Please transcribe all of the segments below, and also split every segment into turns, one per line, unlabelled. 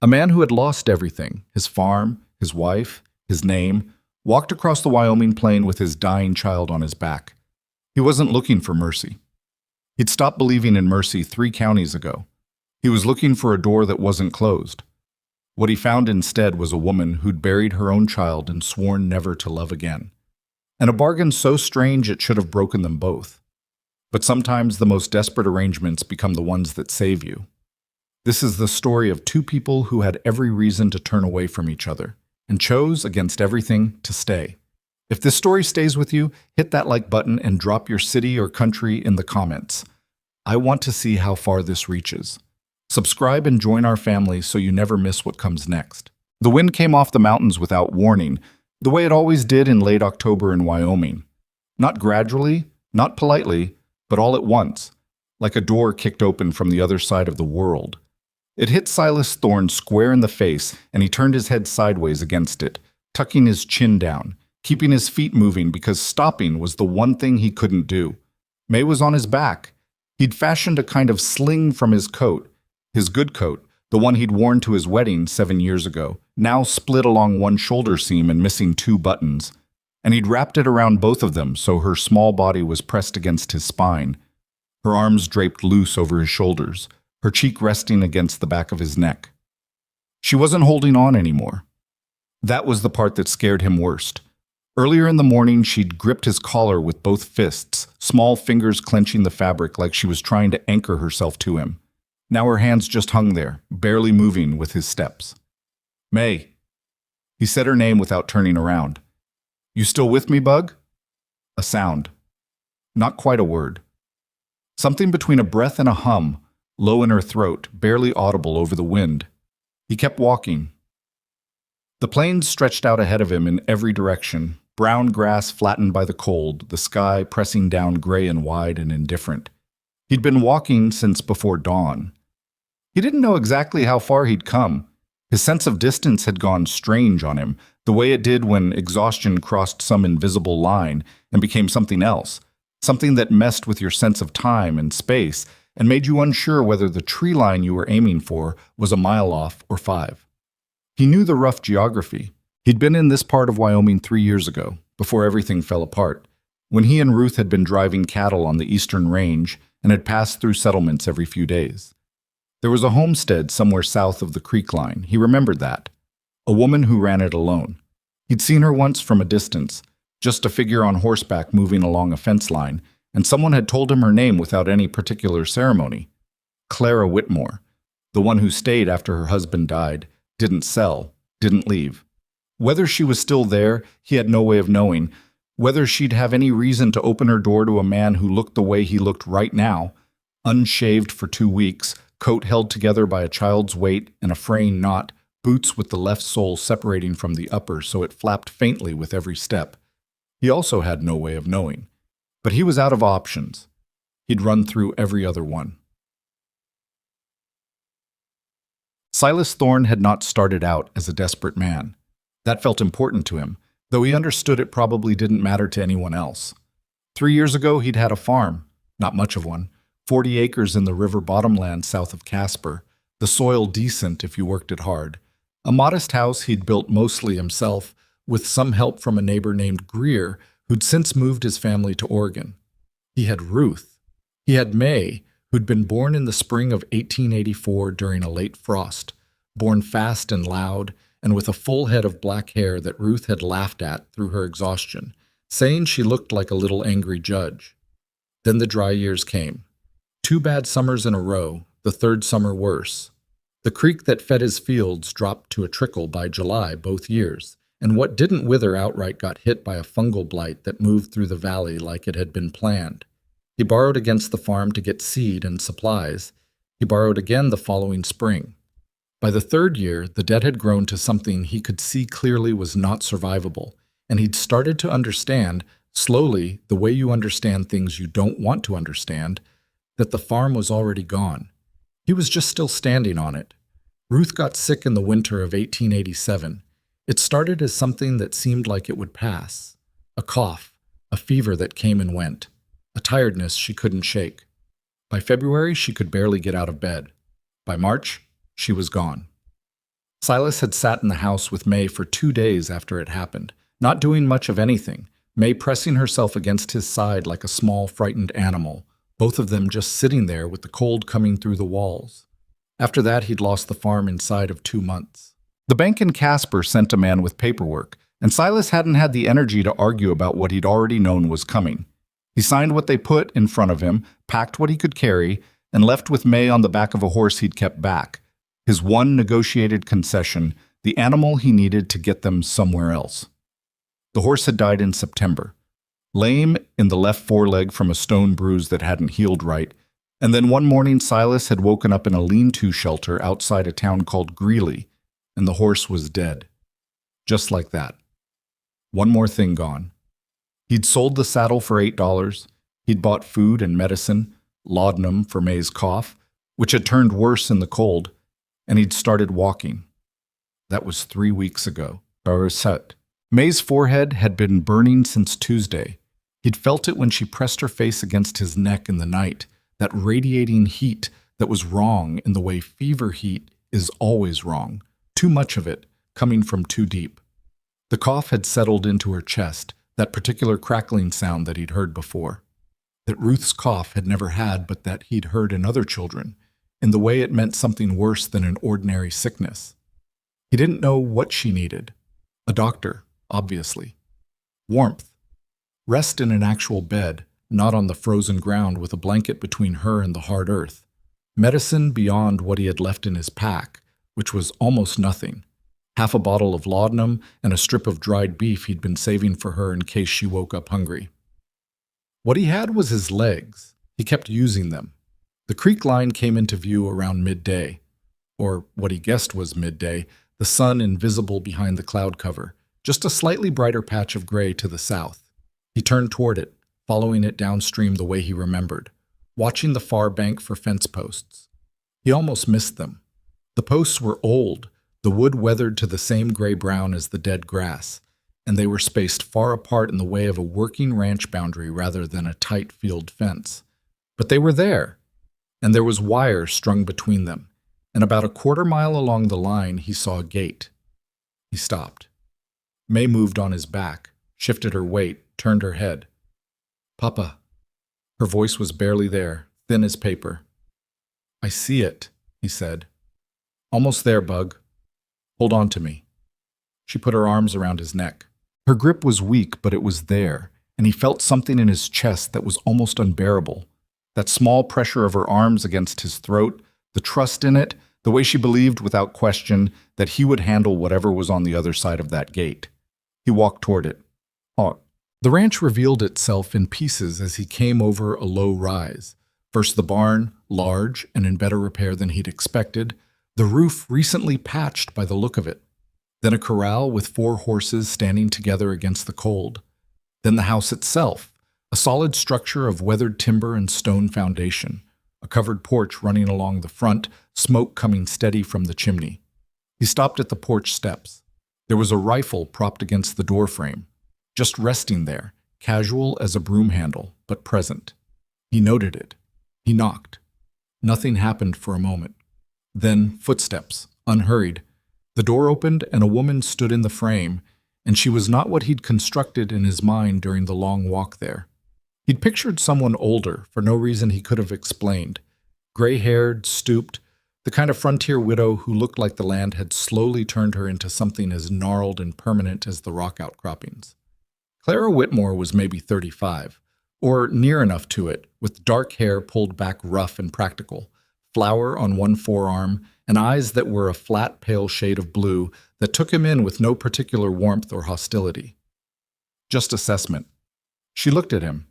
A man who had lost everything, his farm, his wife, his name, walked across the Wyoming plain with his dying child on his back. He wasn't looking for mercy. He'd stopped believing in mercy 3 counties ago. He was looking for a door that wasn't closed. What he found instead was a woman who'd buried her own child and sworn never to love again. And a bargain so strange it should have broken them both. But sometimes the most desperate arrangements become the ones that save you. This is the story of 2 people who had every reason to turn away from each other and chose, against everything, to stay. If this story stays with you, hit that like button and drop your city or country in the comments. I want to see how far this reaches. Subscribe and join our family so you never miss what comes next. The wind came off the mountains without warning, the way it always did in late October in Wyoming. Not gradually, not politely, but all at once, like a door kicked open from the other side of the world. It hit Silas Thorne square in the face, and he turned his head sideways against it, tucking his chin down, keeping his feet moving because stopping was the one thing he couldn't do. May was on his back. He'd fashioned a kind of sling from his coat, his good coat, the one he'd worn to his wedding 7 years ago, now split along one shoulder seam and missing 2 buttons. And he'd wrapped it around both of them so her small body was pressed against his spine, her arms draped loose over his shoulders, her cheek resting against the back of his neck. She wasn't holding on anymore. That was the part that scared him worst. Earlier in the morning, she'd gripped his collar with both fists, small fingers clenching the fabric like she was trying to anchor herself to him. Now her hands just hung there, barely moving with his steps. "May." He said her name without turning around. "You still with me, Bug?" A sound. Not quite a word. Something between a breath and a hum, low in her throat, barely audible over the wind. He kept walking. The plains stretched out ahead of him in every direction, brown grass flattened by the cold, the sky pressing down gray and wide and indifferent. He'd been walking since before dawn. He didn't know exactly how far he'd come. His sense of distance had gone strange on him, the way it did when exhaustion crossed some invisible line and became something else, something that messed with your sense of time and space and made you unsure whether the tree line you were aiming for was a mile off or 5. He knew the rough geography. He'd been in this part of Wyoming 3 years ago, before everything fell apart, when he and Ruth had been driving cattle on the eastern range and had passed through settlements every few days. There was a homestead somewhere south of the creek line. He remembered that. A woman who ran it alone. He'd seen her once from a distance, just a figure on horseback moving along a fence line, and someone had told him her name without any particular ceremony. Clara Whitmore, the one who stayed after her husband died, didn't sell, didn't leave. Whether she was still there, he had no way of knowing. Whether she'd have any reason to open her door to a man who looked the way he looked right now, unshaved for 2 weeks, coat held together by a child's weight and a fraying knot, boots with the left sole separating from the upper so it flapped faintly with every step. He also had no way of knowing. But he was out of options. He'd run through every other one. Silas Thorne had not started out as a desperate man. That felt important to him, though he understood it probably didn't matter to anyone else. 3 years ago, he'd had a farm, not much of one, 40 acres in the river bottomland south of Casper, the soil decent if you worked it hard, a modest house he'd built mostly himself, with some help from a neighbor named Greer, who'd since moved his family to Oregon. He had Ruth. He had May, who'd been born in the spring of 1884 during a late frost, born fast and loud, and with a full head of black hair that Ruth had laughed at through her exhaustion, saying she looked like a little angry judge. Then the dry years came. 2 bad summers in a row, the 3rd summer worse. The creek that fed his fields dropped to a trickle by July both years, and what didn't wither outright got hit by a fungal blight that moved through the valley like it had been planned. He borrowed against the farm to get seed and supplies. He borrowed again the following spring. By the 3rd year, the debt had grown to something he could see clearly was not survivable, and he'd started to understand, slowly, the way you understand things you don't want to understand, that the farm was already gone. He was just still standing on it. Ruth got sick in the winter of 1887. It started as something that seemed like it would pass. A cough, a fever that came and went, a tiredness she couldn't shake. By February, she could barely get out of bed. By March, she was gone. Silas had sat in the house with May for 2 days after it happened, not doing much of anything, May pressing herself against his side like a small, frightened animal, both of them just sitting there with the cold coming through the walls. After that, he'd lost the farm inside of 2 months. The bank in Casper sent a man with paperwork, and Silas hadn't had the energy to argue about what he'd already known was coming. He signed what they put in front of him, packed what he could carry, and left with May on the back of a horse he'd kept back. His one negotiated concession, the animal he needed to get them somewhere else. The horse had died in September, lame in the left foreleg from a stone bruise that hadn't healed right, and then one morning Silas had woken up in a lean-to shelter outside a town called Greeley, and the horse was dead. Just like that. One more thing gone. He'd sold the saddle for $8. He'd bought food and medicine, laudanum for May's cough, which had turned worse in the cold, and he'd started walking. That was 3 weeks ago. May's forehead had been burning since Tuesday. He'd felt it when she pressed her face against his neck in the night, that radiating heat that was wrong in the way fever heat is always wrong, too much of it coming from too deep. The cough had settled into her chest, that particular crackling sound that he'd heard before, that Ruth's cough had never had but that he'd heard in other children, in the way it meant something worse than an ordinary sickness. He didn't know what she needed. A doctor, obviously. Warmth. Rest in an actual bed, not on the frozen ground with a blanket between her and the hard earth. Medicine beyond what he had left in his pack, which was almost nothing. Half a bottle of laudanum and a strip of dried beef he'd been saving for her in case she woke up hungry. What he had was his legs. He kept using them. The creek line came into view around midday, or what he guessed was midday, the sun invisible behind the cloud cover, just a slightly brighter patch of gray to the south. He turned toward it, following it downstream the way he remembered, watching the far bank for fence posts. He almost missed them. The posts were old, the wood weathered to the same gray-brown as the dead grass, and they were spaced far apart in the way of a working ranch boundary rather than a tight field fence. But they were there, and there was wire strung between them, and about a quarter-mile along the line he saw a gate. He stopped. May moved on his back, shifted her weight, turned her head. "Papa." Her voice was barely there, thin as paper. "I see it," he said. "Almost there, Bug. Hold on to me." She put her arms around his neck. Her grip was weak, but it was there, and he felt something in his chest that was almost unbearable. That small pressure of her arms against his throat, the trust in it, the way she believed without question that he would handle whatever was on the other side of that gate. He walked toward it. The ranch revealed itself in pieces as he came over a low rise. First the barn, large and in better repair than he'd expected, the roof recently patched by the look of it. Then a corral with 4 horses standing together against the cold. Then the house itself, a solid structure of weathered timber and stone foundation, a covered porch running along the front, smoke coming steady from the chimney. He stopped at the porch steps. There was a rifle propped against the doorframe, just resting there, casual as a broom handle, but present. He noted it. He knocked. Nothing happened for a moment. Then footsteps, unhurried. The door opened and a woman stood in the frame, and she was not what he'd constructed in his mind during the long walk there. He'd pictured someone older, for no reason he could have explained. Gray-haired, stooped, the kind of frontier widow who looked like the land had slowly turned her into something as gnarled and permanent as the rock outcroppings. Clara Whitmore was maybe 35, or near enough to it, with dark hair pulled back rough and practical, flower on one forearm, and eyes that were a flat, pale shade of blue that took him in with no particular warmth or hostility. Just assessment. She looked at him.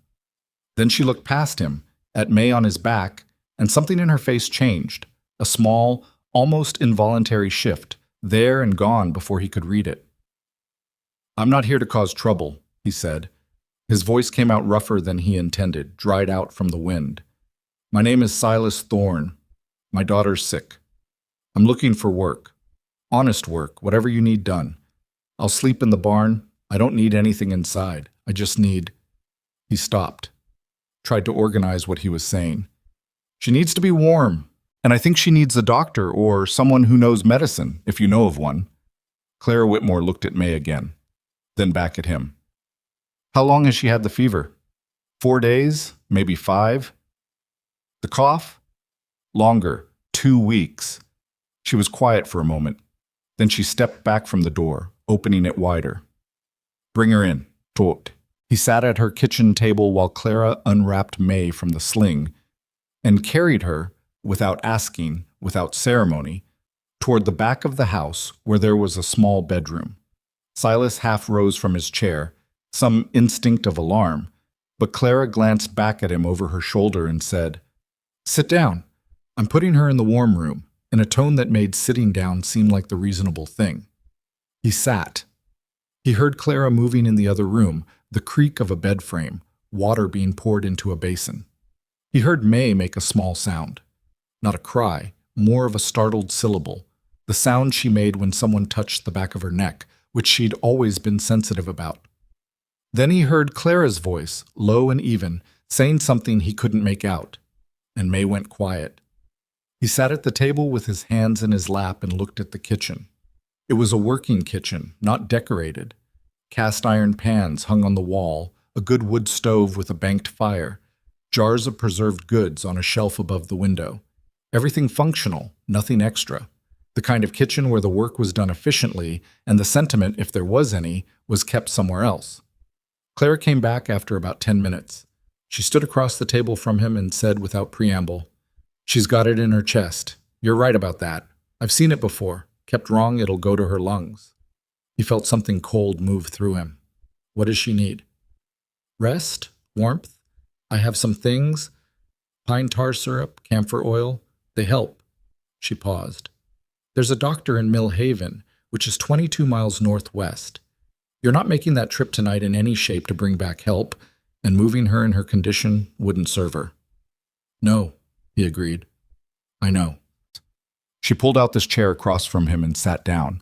Then she looked past him, at May on his back, and something in her face changed, a small, almost involuntary shift, there and gone before he could read it. "I'm not here to cause trouble," he said. His voice came out rougher than he intended, dried out from the wind. "My name is Silas Thorne. My daughter's sick. I'm looking for work. Honest work, whatever you need done. I'll sleep in the barn. I don't need anything inside. I just need—" He stopped, tried to organize what he was saying. "She needs to be warm. And I think she needs a doctor or someone who knows medicine, if you know of one. Clara Whitmore looked at May again, then back at him. How long has she had the fever? 4 days? Maybe 5? The cough? Longer. 2 weeks. She was quiet for a moment. Then she stepped back from the door, opening it wider. Bring her in, tot. He sat at her kitchen table while Clara unwrapped May from the sling and carried her, without asking, without ceremony, toward the back of the house where there was a small bedroom. Silas half rose from his chair, some instinct of alarm, but Clara glanced back at him over her shoulder and said, Sit down. I'm putting her in the warm room, in a tone that made sitting down seem like the reasonable thing. He sat. He heard Clara moving in the other room, the creak of a bed frame, water being poured into a basin. He heard May make a small sound. Not a cry, more of a startled syllable, the sound she made when someone touched the back of her neck, which she'd always been sensitive about. Then he heard Clara's voice, low and even, saying something he couldn't make out, and May went quiet. He sat at the table with his hands in his lap and looked at the kitchen. It was a working kitchen, not decorated. Cast iron pans hung on the wall, a good wood stove with a banked fire, jars of preserved goods on a shelf above the window. Everything functional, nothing extra. The kind of kitchen where the work was done efficiently and the sentiment, if there was any, was kept somewhere else. Clara came back after about 10 minutes. She stood across the table from him and said without preamble, She's got it in her chest. You're right about that. I've seen it before. Kept wrong, it'll go to her lungs. He felt something cold move through him. What does she need? Rest? Warmth? I have some things. Pine tar syrup, camphor oil. They help. She paused. There's a doctor in Mill Haven, which is 22 miles northwest. You're not making that trip tonight in any shape to bring back help, and moving her in her condition wouldn't serve her. No, he agreed. I know. She pulled out this chair across from him and sat down.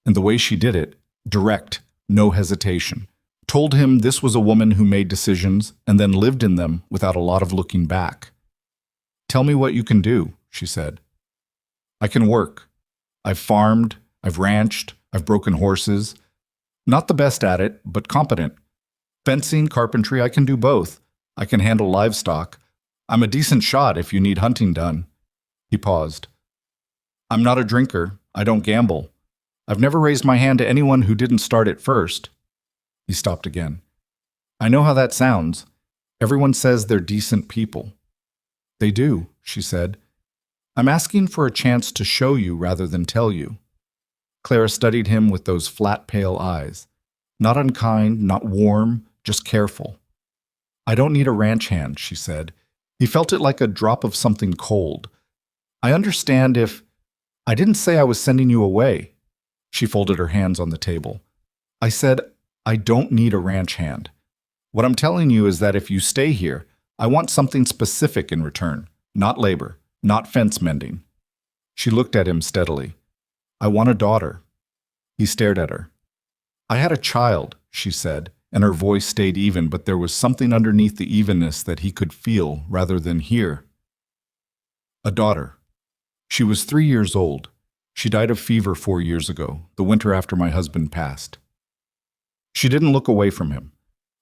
And the way she did it, direct, no hesitation, told him this was a woman who made decisions and then lived in them without a lot of looking back. Tell me what you can do, she said. I can work. I've farmed, I've ranched, I've broken horses. Not the best at it, but competent. Fencing, carpentry, I can do both. I can handle livestock. I'm a decent shot if you need hunting done. He paused. I'm not a drinker. I don't gamble. I've never raised my hand to anyone who didn't start it first. He stopped again. I know how that sounds. Everyone says they're decent people. They do, she said. I'm asking for a chance to show you rather than tell you. Clara studied him with those flat, pale eyes. Not unkind, not warm, just careful. I don't need a ranch hand, she said. He felt it like a drop of something cold. I understand if... I didn't say I was sending you away. She folded her hands on the table. I said, I don't need a ranch hand. What I'm telling you is that if you stay here, I want something specific in return, not labor, not fence mending. She looked at him steadily. I want a daughter. He stared at her. I had a child, she said, and her voice stayed even, but there was something underneath the evenness that he could feel rather than hear. A daughter. She was 3 years old. She died of fever 4 years ago, the winter after my husband passed. She didn't look away from him.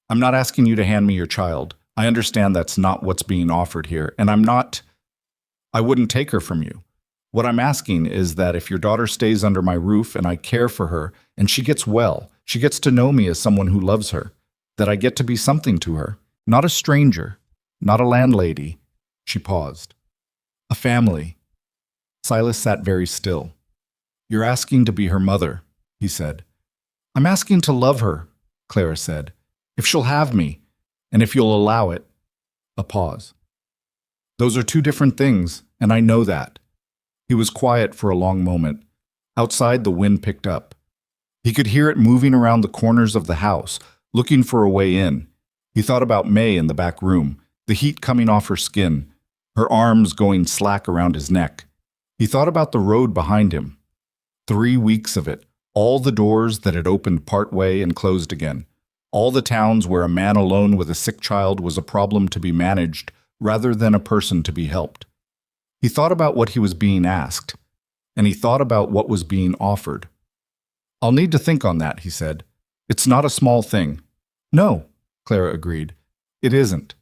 I'm not asking you to hand me your child. I understand that's not what's being offered here, and I wouldn't take her from you. What I'm asking is that if your daughter stays under my roof and I care for her and she gets well, she gets to know me as someone who loves her, that I get to be something to her, not a stranger, not a landlady. She paused. A family. Silas sat very still. You're asking to be her mother, he said. I'm asking to love her, Clara said. If she'll have me, and if you'll allow it. A pause. Those are two different things, and I know that. He was quiet for a long moment. Outside, the wind picked up. He could hear it moving around the corners of the house, looking for a way in. He thought about May in the back room, the heat coming off her skin, her arms going slack around his neck. He thought about the road behind him. 3 weeks of it, all the doors that had opened part way and closed again, all the towns where a man alone with a sick child was a problem to be managed rather than a person to be helped. He thought about what he was being asked, and he thought about what was being offered. "I'll need to think on that," he said. "It's not a small thing." "No," Clara agreed. "It isn't."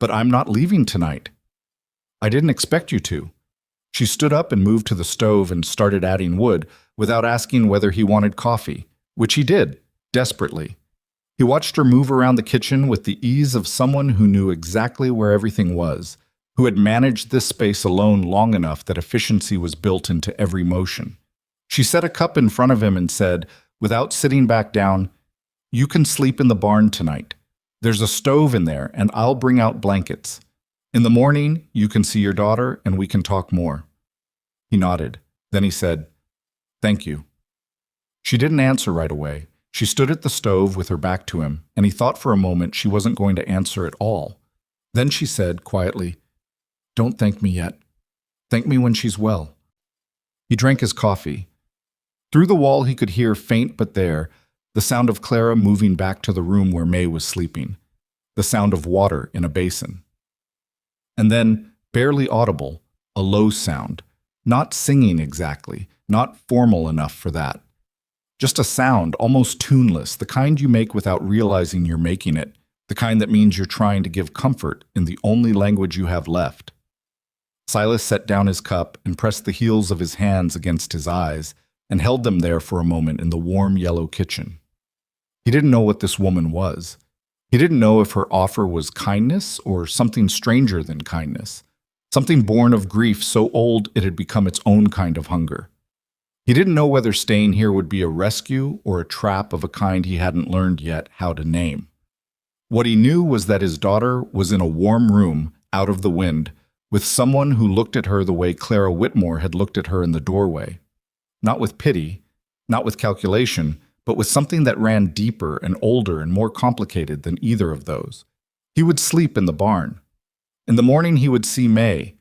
"But I'm not leaving tonight." "I didn't expect you to." She stood up and moved to the stove and started adding wood without asking whether he wanted coffee, which he did, desperately. He watched her move around the kitchen with the ease of someone who knew exactly where everything was, who had managed this space alone long enough that efficiency was built into every motion. She set a cup in front of him and said, without sitting back down, "You can sleep in the barn tonight. There's a stove in there, and I'll bring out blankets. In the morning, you can see your daughter, and we can talk more." He nodded. Then he said, "Thank you." She didn't answer right away. She stood at the stove with her back to him, and he thought for a moment she wasn't going to answer at all. Then she said, quietly, "Don't thank me yet. Thank me when she's well." He drank his coffee. Through the wall he could hear, faint but there, the sound of Clara moving back to the room where May was sleeping, the sound of water in a basin. And then, barely audible, a low sound, not singing exactly, not formal enough for that. Just a sound, almost tuneless, the kind you make without realizing you're making it, the kind that means you're trying to give comfort in the only language you have left. Silas set down his cup and pressed the heels of his hands against his eyes and held them there for a moment in the warm yellow kitchen. He didn't know what this woman was. He didn't know if her offer was kindness or something stranger than kindness, something born of grief so old it had become its own kind of hunger. He didn't know whether staying here would be a rescue or a trap of a kind he hadn't learned yet how to name. What he knew was that his daughter was in a warm room, out of the wind, with someone who looked at her the way Clara Whitmore had looked at her in the doorway. Not with pity, not with calculation, but with something that ran deeper and older and more complicated than either of those. He would sleep in the barn. In the morning he would see May,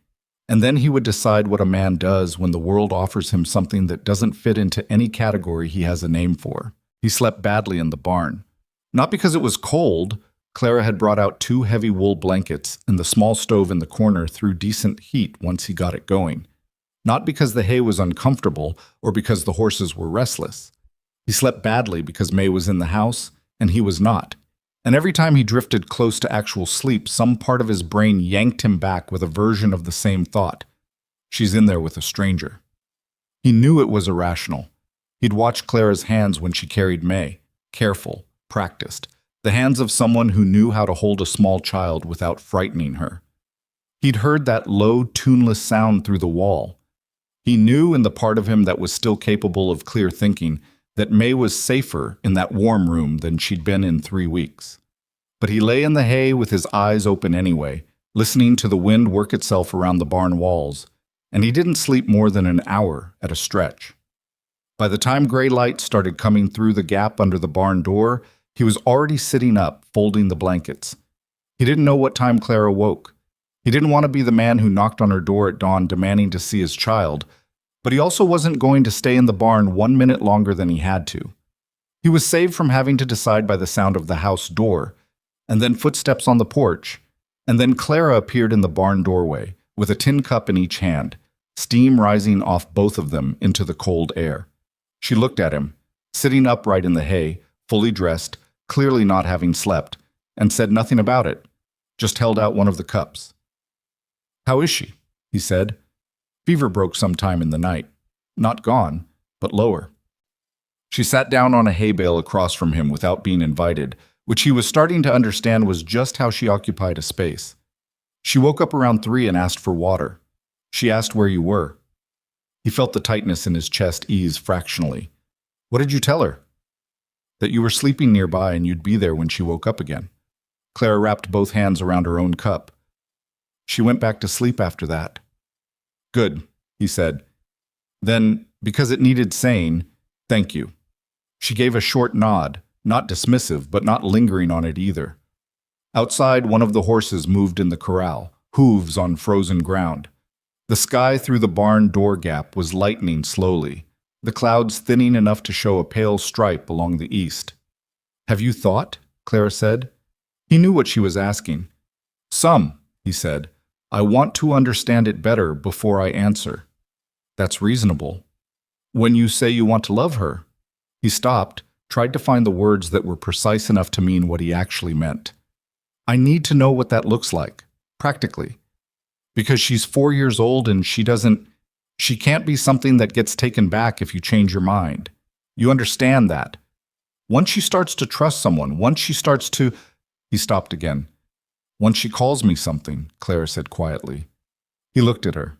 and then he would decide what a man does when the world offers him something that doesn't fit into any category he has a name for. He slept badly in the barn. Not because it was cold. Clara had brought out 2 heavy wool blankets, and the small stove in the corner threw decent heat once he got it going. Not because the hay was uncomfortable or because the horses were restless. He slept badly because May was in the house, and he was not. And every time he drifted close to actual sleep, some part of his brain yanked him back with a version of the same thought. She's in there with a stranger. He knew it was irrational. He'd watched Clara's hands when she carried May, careful, practiced, the hands of someone who knew how to hold a small child without frightening her. He'd heard that low, tuneless sound through the wall. He knew in the part of him that was still capable of clear thinking that May was safer in that warm room than she'd been in 3 weeks. But he lay in the hay with his eyes open anyway, listening to the wind work itself around the barn walls, and he didn't sleep more than an hour at a stretch. By the time gray light started coming through the gap under the barn door, he was already sitting up, folding the blankets. He didn't know what time Clara woke. He didn't want to be the man who knocked on her door at dawn demanding to see his child, but he also wasn't going to stay in the barn 1 minute longer than he had to. He was saved from having to decide by the sound of the house door, and then footsteps on the porch, and then Clara appeared in the barn doorway, with a tin cup in each hand, steam rising off both of them into the cold air. She looked at him, sitting upright in the hay, fully dressed, clearly not having slept, and said nothing about it, just held out one of the cups. "How is she?" he said. "Fever broke sometime in the night. Not gone, but lower." She sat down on a hay bale across from him without being invited, which he was starting to understand was just how she occupied a space. She woke up around 3 and asked for water. She asked where you were. He felt the tightness in his chest ease fractionally. "What did you tell her?" "That you were sleeping nearby and you'd be there when she woke up again." Clara wrapped both hands around her own cup. "She went back to sleep after that." "Good," he said. Then, because it needed saying, "Thank you." She gave a short nod, not dismissive, but not lingering on it either. Outside, one of the horses moved in the corral, hooves on frozen ground. The sky through the barn door gap was lightening slowly, the clouds thinning enough to show a pale stripe along the east. "Have you thought?" Clara said. He knew what she was asking. "Some," he said. I want to understand it better before I answer. That's reasonable. When you say you want to love her. He stopped, tried to find the words that were precise enough to mean what he actually meant. I need to know what that looks like, practically. Because she's 4 years old and she can't be something that gets taken back if you change your mind. You understand that. Once she starts to trust someone, once she starts to... He stopped again. Once she calls me something, Clara said quietly. He looked at her.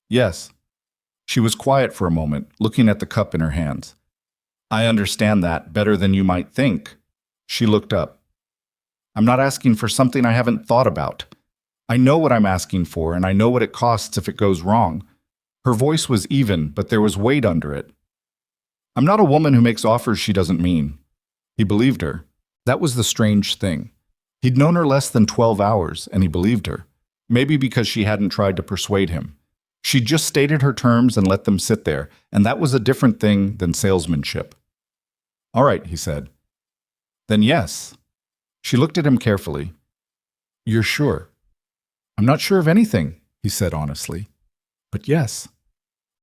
Yes. She was quiet for a moment, looking at the cup in her hands. I understand that better than you might think. She looked up. I'm not asking for something I haven't thought about. I know what I'm asking for, and I know what it costs if it goes wrong. Her voice was even, but there was weight under it. I'm not a woman who makes offers she doesn't mean. He believed her. That was the strange thing. He'd known her less than 12 hours, and he believed her. Maybe because she hadn't tried to persuade him. She'd just stated her terms and let them sit there, and that was a different thing than salesmanship. All right, he said. Then yes. She looked at him carefully. You're sure? I'm not sure of anything, he said honestly. But yes.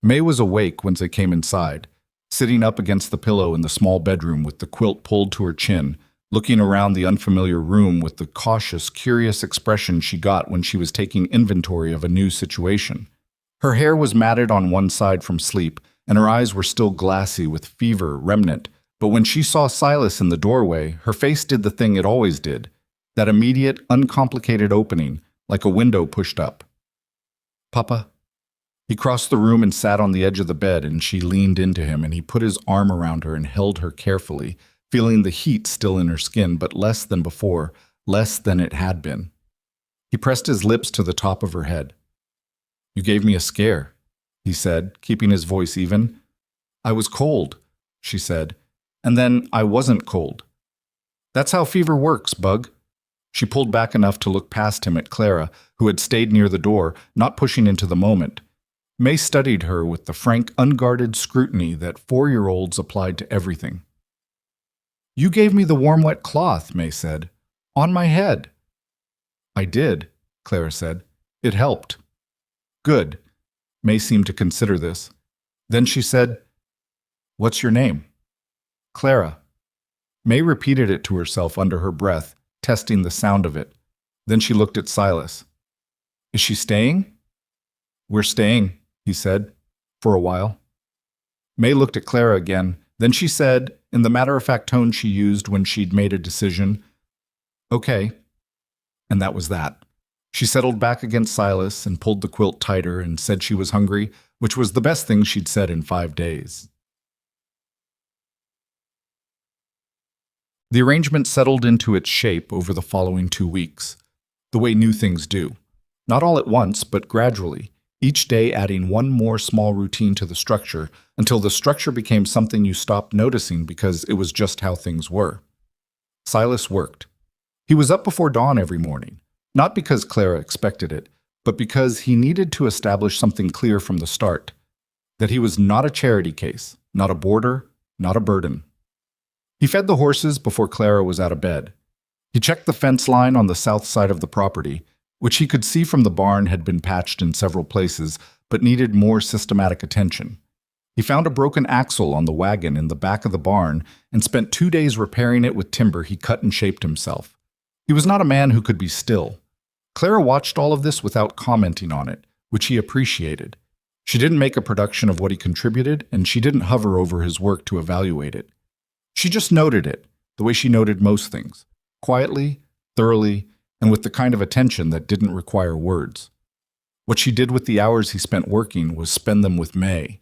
May was awake when they came inside, sitting up against the pillow in the small bedroom with the quilt pulled to her chin, looking around the unfamiliar room with the cautious, curious expression she got when she was taking inventory of a new situation. Her hair was matted on one side from sleep, and her eyes were still glassy with fever remnant, but when she saw Silas in the doorway, her face did the thing it always did, that immediate, uncomplicated opening, like a window pushed up. Papa? He crossed the room and sat on the edge of the bed, and she leaned into him, and he put his arm around her and held her carefully, feeling the heat still in her skin, but less than before, less than it had been. He pressed his lips to the top of her head. You gave me a scare, he said, keeping his voice even. I was cold, she said, and then I wasn't cold. That's how fever works, Bug. She pulled back enough to look past him at Clara, who had stayed near the door, not pushing into the moment. May studied her with the frank, unguarded scrutiny that 4-year-olds applied to everything. You gave me the warm, wet cloth, May said. On my head. I did, Clara said. It helped. Good. May seemed to consider this. Then she said, What's your name? Clara. May repeated it to herself under her breath, testing the sound of it. Then she looked at Silas. Is she staying? We're staying, he said, for a while. May looked at Clara again. Then she said, in the matter-of-fact tone she used when she'd made a decision, Okay. And that was that. She settled back against Silas and pulled the quilt tighter and said she was hungry, which was the best thing she'd said in 5 days. The arrangement settled into its shape over the following 2 weeks, the way new things do. Not all at once, but gradually, each day adding one more small routine to the structure until the structure became something you stopped noticing because it was just how things were. Silas worked. He was up before dawn every morning, not because Clara expected it, but because he needed to establish something clear from the start, that he was not a charity case, not a boarder, not a burden. He fed the horses before Clara was out of bed. He checked the fence line on the south side of the property, which he could see from the barn had been patched in several places, but needed more systematic attention. He found a broken axle on the wagon in the back of the barn and spent 2 days repairing it with timber he cut and shaped himself. He was not a man who could be still. Clara watched all of this without commenting on it, which he appreciated. She didn't make a production of what he contributed, and she didn't hover over his work to evaluate it. She just noted it, the way she noted most things, quietly, thoroughly, and with the kind of attention that didn't require words. What she did with the hours he spent working was spend them with May.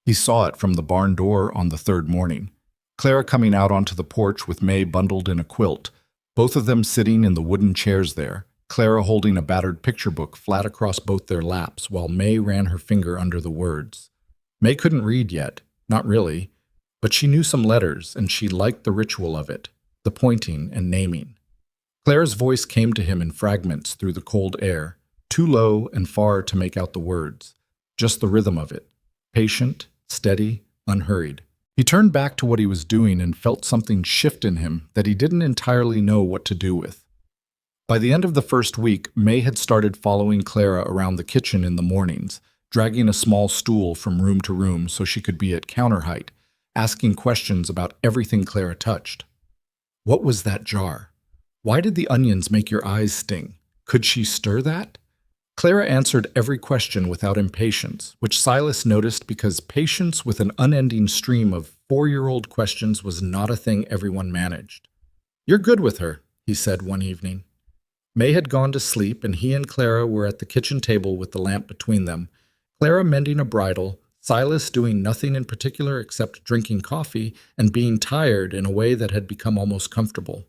He saw it from the barn door on the 3rd morning. Clara coming out onto the porch with May bundled in a quilt, both of them sitting in the wooden chairs there, Clara holding a battered picture book flat across both their laps while May ran her finger under the words. May couldn't read yet, not really, but she knew some letters and she liked the ritual of it, the pointing and naming. Clara's voice came to him in fragments through the cold air, too low and far to make out the words, just the rhythm of it, patient, steady, unhurried. He turned back to what he was doing and felt something shift in him that he didn't entirely know what to do with. By the end of the first week, May had started following Clara around the kitchen in the mornings, dragging a small stool from room to room so she could be at counter height, asking questions about everything Clara touched. What was that jar? Why did the onions make your eyes sting? Could she stir that? Clara answered every question without impatience, which Silas noticed because patience with an unending stream of 4-year-old questions was not a thing everyone managed. "You're good with her," he said one evening. May had gone to sleep, and he and Clara were at the kitchen table with the lamp between them, Clara mending a bridle, Silas doing nothing in particular except drinking coffee and being tired in a way that had become almost comfortable.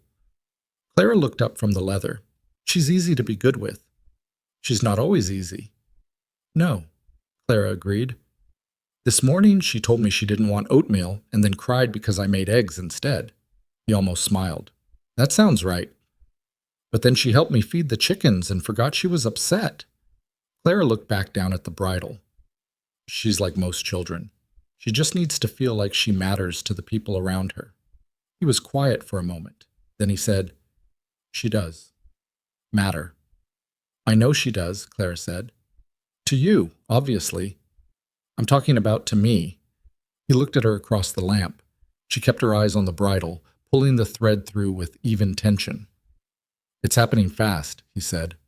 Clara looked up from the leather. "She's easy to be good with." "She's not always easy." "No," Clara agreed. "This morning she told me she didn't want oatmeal and then cried because I made eggs instead." He almost smiled. "That sounds right." "But then she helped me feed the chickens and forgot she was upset." Clara looked back down at the bridle. "She's like most children. She just needs to feel like she matters to the people around her." He was quiet for a moment. Then he said, "She does. Matter." "I know she does," Clara said. "To you, obviously. I'm talking about to me." He looked at her across the lamp. She kept her eyes on the bridle, pulling the thread through with even tension. "It's happening fast," he said.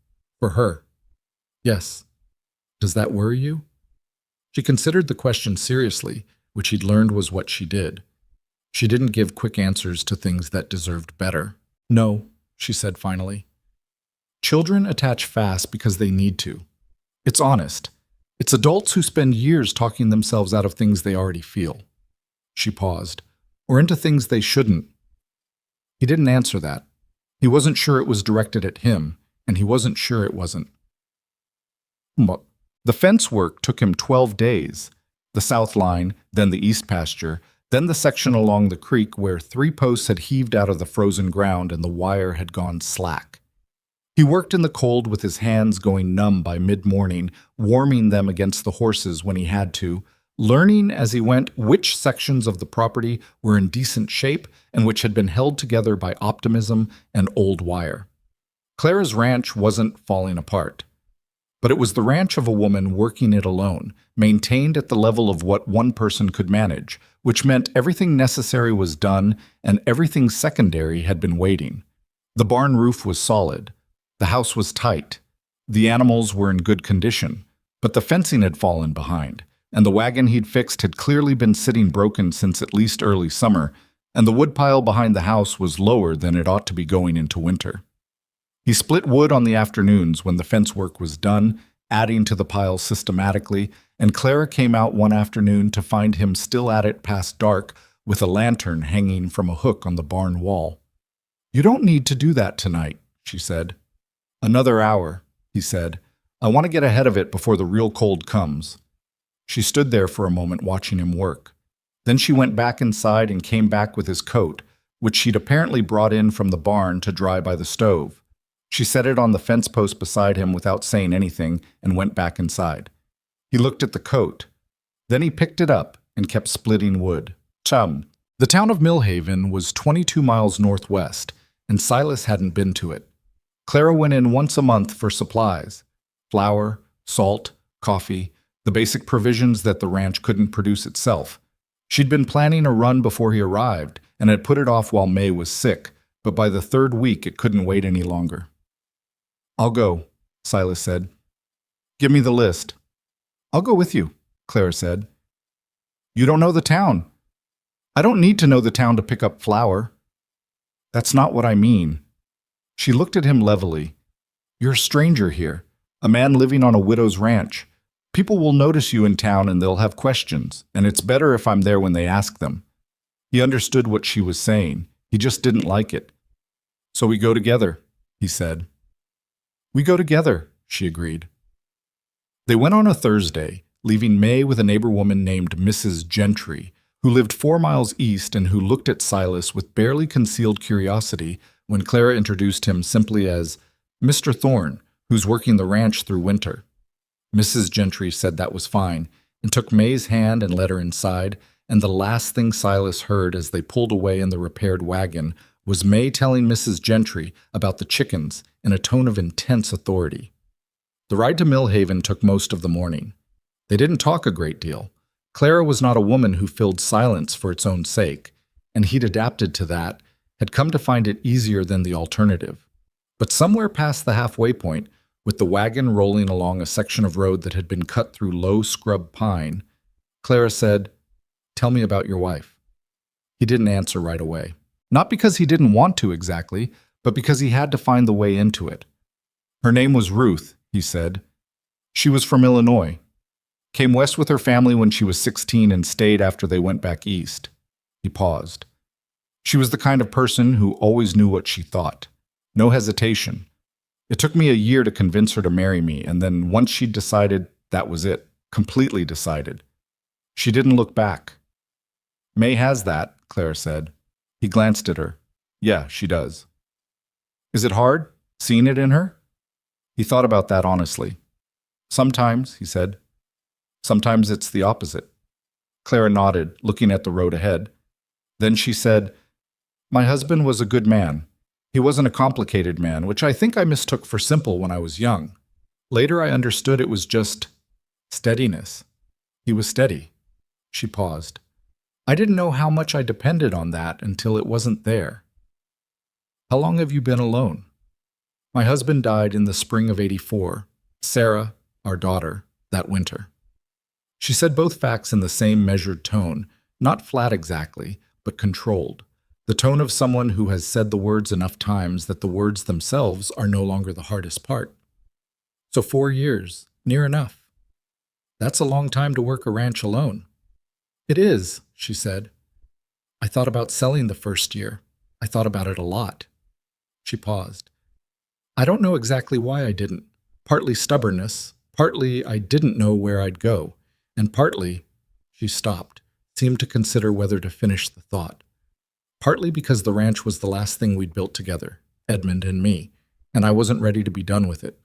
"For her." "Yes." "Does that worry you?" She considered the question seriously, which he'd learned was what she did. She didn't give quick answers to things that deserved better. "No," she said finally. "Children attach fast because they need to. It's honest. It's adults who spend years talking themselves out of things they already feel." She paused. "Or into things they shouldn't." He didn't answer that. He wasn't sure it was directed at him, and he wasn't sure it wasn't. The fence work took him 12 days. The south line, then the east pasture, then the section along the creek where 3 posts had heaved out of the frozen ground and the wire had gone slack. He worked in the cold with his hands going numb by mid-morning, warming them against the horses when he had to, learning as he went which sections of the property were in decent shape and which had been held together by optimism and old wire. Clara's ranch wasn't falling apart. But it was the ranch of a woman working it alone, maintained at the level of what one person could manage, which meant everything necessary was done and everything secondary had been waiting. The barn roof was solid. The house was tight. The animals were in good condition, but the fencing had fallen behind, and the wagon he'd fixed had clearly been sitting broken since at least early summer, and the woodpile behind the house was lower than it ought to be going into winter. He split wood on the afternoons when the fence work was done, adding to the pile systematically, and Clara came out one afternoon to find him still at it past dark with a lantern hanging from a hook on the barn wall. "You don't need to do that tonight," she said. "Another hour," he said. "I want to get ahead of it before the real cold comes." She stood there for a moment watching him work. Then she went back inside and came back with his coat, which she'd apparently brought in from the barn to dry by the stove. She set it on the fence post beside him without saying anything and went back inside. He looked at the coat. Then he picked it up and kept splitting wood. The town of Millhaven was 22 miles northwest, and Silas hadn't been to it. Clara went in once a month for supplies: flour, salt, coffee, the basic provisions that the ranch couldn't produce itself. She'd been planning a run before he arrived and had put it off while May was sick, but by the 3rd week it couldn't wait any longer. "I'll go," Silas said. "Give me the list." "I'll go with you," Clara said. "You don't know the town." "I don't need to know the town to pick up flour." "That's not what I mean." She looked at him levelly. "You're a stranger here, a man living on a widow's ranch. People will notice you in town and they'll have questions, and it's better if I'm there when they ask them." He understood what she was saying. He just didn't like it. "So we go together," he said. "We go together," she agreed. They went on a Thursday, leaving May with a neighbor woman named Mrs. Gentry, who lived 4 miles east and who looked at Silas with barely concealed curiosity when Clara introduced him simply as Mr. Thorne, who's working the ranch through winter. Mrs. Gentry said that was fine and took May's hand and led her inside, and the last thing Silas heard as they pulled away in the repaired wagon was May telling Mrs. Gentry about the chickens in a tone of intense authority. The ride to Millhaven took most of the morning. They didn't talk a great deal. Clara was not a woman who filled silence for its own sake, and he'd adapted to that, had come to find it easier than the alternative. But somewhere past the halfway point, with the wagon rolling along a section of road that had been cut through low scrub pine, Clara said, "Tell me about your wife." He didn't answer right away. Not because he didn't want to exactly, but because he had to find the way into it. "Her name was Ruth," he said. "She was from Illinois. Came west with her family when she was 16 and stayed after they went back east." He paused. "She was the kind of person who always knew what she thought. No hesitation. It took me a year to convince her to marry me, and then once she'd decided, that was it. Completely decided. She didn't look back." "May has that," Clara said. He glanced at her. "Yeah, she does." "Is it hard, seeing it in her?" He thought about that honestly. "Sometimes," he said. "Sometimes it's the opposite." Clara nodded, looking at the road ahead. Then she said, "My husband was a good man. He wasn't a complicated man, which I think I mistook for simple when I was young. Later I understood it was just steadiness. He was steady." She paused. "I didn't know how much I depended on that until it wasn't there." "How long have you been alone?" "My husband died in the spring of '84. Sarah, our daughter, that winter." She said both facts in the same measured tone, not flat exactly, but controlled. The tone of someone who has said the words enough times that the words themselves are no longer the hardest part. "So 4 years, near enough. That's a long time to work a ranch alone." "It is," she said. "I thought about selling the first year. I thought about it a lot." She paused. "I don't know exactly why I didn't. Partly stubbornness, partly I didn't know where I'd go, and partly," she stopped, seemed to consider whether to finish the thought, "partly because the ranch was the last thing we'd built together, Edmund and me, and I wasn't ready to be done with it."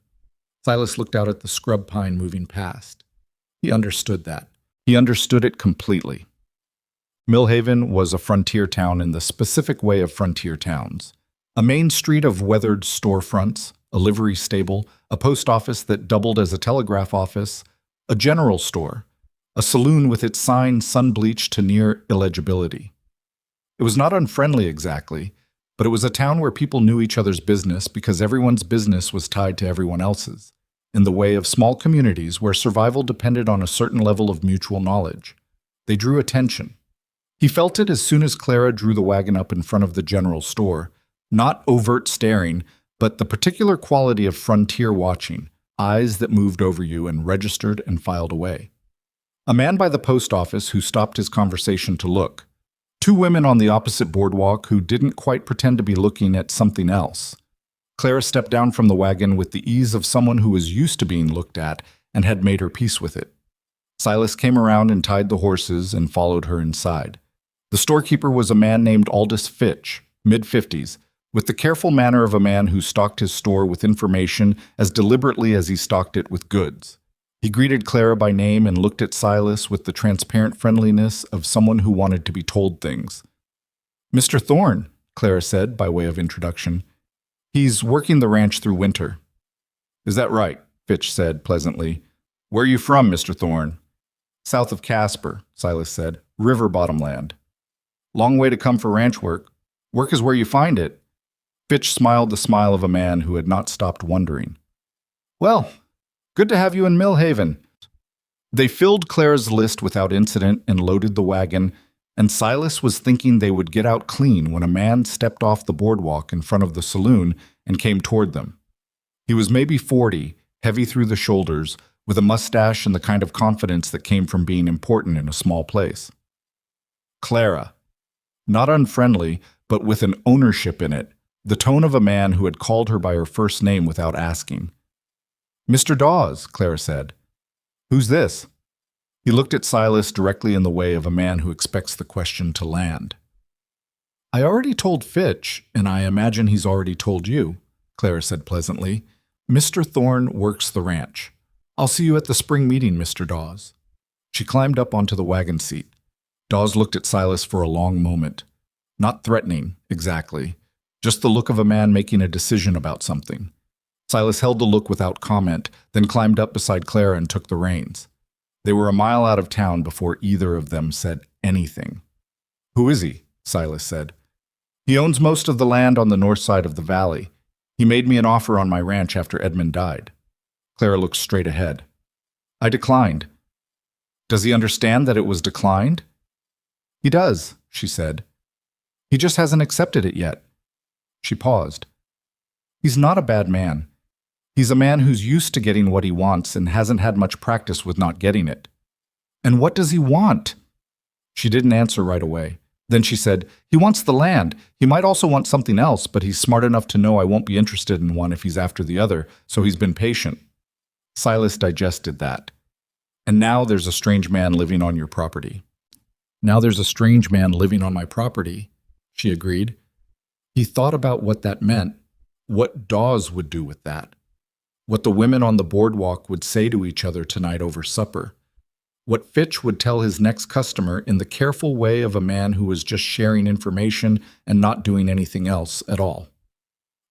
Silas looked out at the scrub pine moving past. He understood that. He understood it completely. Millhaven was a frontier town in the specific way of frontier towns. A main street of weathered storefronts, a livery stable, a post office that doubled as a telegraph office, a general store, a saloon with its sign sun-bleached to near illegibility. It was not unfriendly exactly, but it was a town where people knew each other's business because everyone's business was tied to everyone else's, in the way of small communities where survival depended on a certain level of mutual knowledge. They drew attention. He felt it as soon as Clara drew the wagon up in front of the general store, not overt staring, but the particular quality of frontier watching, eyes that moved over you and registered and filed away. A man by the post office who stopped his conversation to look. 2 women on the opposite boardwalk who didn't quite pretend to be looking at something else. Clara stepped down from the wagon with the ease of someone who was used to being looked at and had made her peace with it. Silas came around and tied the horses and followed her inside. The storekeeper was a man named Aldous Fitch, mid-50s, with the careful manner of a man who stocked his store with information as deliberately as he stocked it with goods. He greeted Clara by name and looked at Silas with the transparent friendliness of someone who wanted to be told things. "Mr. Thorne," Clara said by way of introduction. "He's working the ranch through winter." "Is that right?" Fitch said pleasantly. "Where are you from, Mr. Thorne?" "South of Casper," Silas said. "River bottomland." "Long way to come for ranch work. Work is where you find it." Fitch smiled the smile of a man who had not stopped wondering. "Well, good to have you in Millhaven." They filled Clara's list without incident and loaded the wagon, and Silas was thinking they would get out clean when a man stepped off the boardwalk in front of the saloon and came toward them. He was maybe 40, heavy through the shoulders, with a mustache and the kind of confidence that came from being important in a small place. Clara. Not unfriendly, but with an ownership in it, the tone of a man who had called her by her first name without asking. "Mr. Dawes," Clara said. "Who's this?" He looked at Silas directly in the way of a man who expects the question to land. "I already told Fitch, and I imagine he's already told you," Clara said pleasantly. "Mr. Thorne works the ranch. I'll see you at the spring meeting, Mr. Dawes." She climbed up onto the wagon seat. Dawes looked at Silas for a long moment. Not threatening, exactly, Just the look of a man making a decision about something. Silas held the look without comment, then climbed up beside Clara and took the reins. They were a mile out of town before either of them said anything. "Who is he?" Silas said. "He owns most of the land on the north side of the valley. He made me an offer on my ranch after Edmund died." Clara looked straight ahead. "I declined." "Does he understand that it was declined?" "He does," she said. "He just hasn't accepted it yet." She paused. "He's not a bad man. He's a man who's used to getting what he wants and hasn't had much practice with not getting it." "And what does he want?" She didn't answer right away. Then she said, "He wants the land. He might also want something else, but he's smart enough to know I won't be interested in one if he's after the other, so he's been patient." Silas digested that. "And now there's a strange man living on your property." "Now there's a strange man living on my property," she agreed. He thought about what that meant, what Dawes would do with that, what the women on the boardwalk would say to each other tonight over supper, what Fitch would tell his next customer in the careful way of a man who was just sharing information and not doing anything else at all.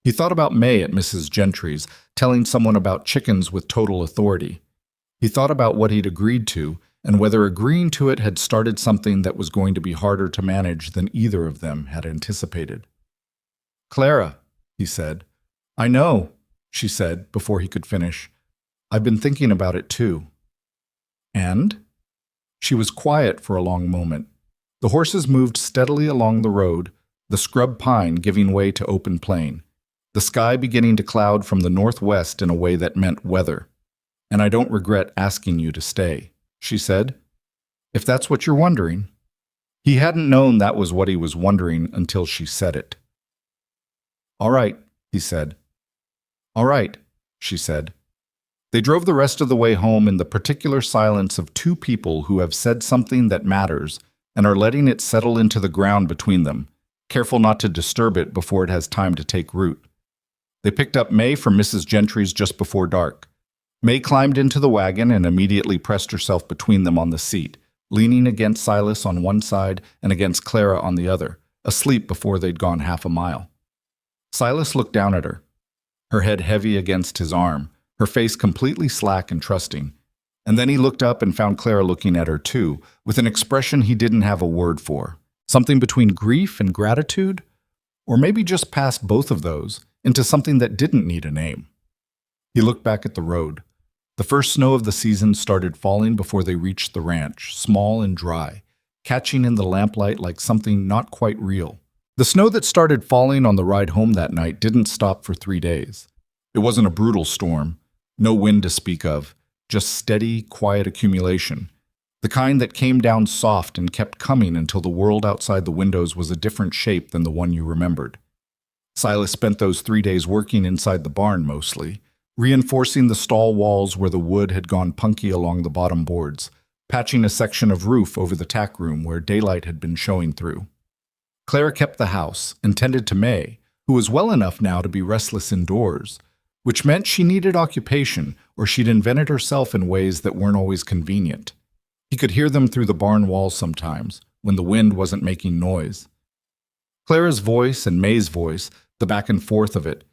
He thought about May at Mrs. Gentry's, telling someone about chickens with total authority. He thought about what he'd agreed to, and whether agreeing to it had started something that was going to be harder to manage than either of them had anticipated. "Clara," he said. "I know," she said before he could finish. "I've been thinking about it too." "And?" She was quiet for a long moment. The horses moved steadily along the road, the scrub pine giving way to open plain, the sky beginning to cloud from the northwest in a way that meant weather. "And I don't regret asking you to stay," she said. "If that's what you're wondering." He hadn't known that was what he was wondering until she said it. "All right," he said. "All right," she said. They drove the rest of the way home in the particular silence of two people who have said something that matters and are letting it settle into the ground between them, careful not to disturb it before it has time to take root. They picked up May from Mrs. Gentry's just before dark. May climbed into the wagon and immediately pressed herself between them on the seat, leaning against Silas on one side and against Clara on the other, asleep before they'd gone half a mile. Silas looked down at her, her head heavy against his arm, her face completely slack and trusting. And then he looked up and found Clara looking at her too, with an expression he didn't have a word for. Something between grief and gratitude? Or maybe just past both of those, into something that didn't need a name. He looked back at the road. The first snow of the season started falling before they reached the ranch, small and dry, catching in the lamplight like something not quite real. The snow that started falling on the ride home that night didn't stop for 3 days. It wasn't a brutal storm. No wind to speak of, just steady, quiet accumulation. The kind that came down soft and kept coming until the world outside the windows was a different shape than the one you remembered. Silas spent those 3 days working inside the barn mostly, reinforcing the stall walls where the wood had gone punky along the bottom boards, patching a section of roof over the tack room where daylight had been showing through. Clara kept the house and tended to May, who was well enough now to be restless indoors, which meant she needed occupation, or she'd invented herself in ways that weren't always convenient. He could hear them through the barn walls sometimes, when the wind wasn't making noise. Clara's voice and May's voice, the back and forth of it,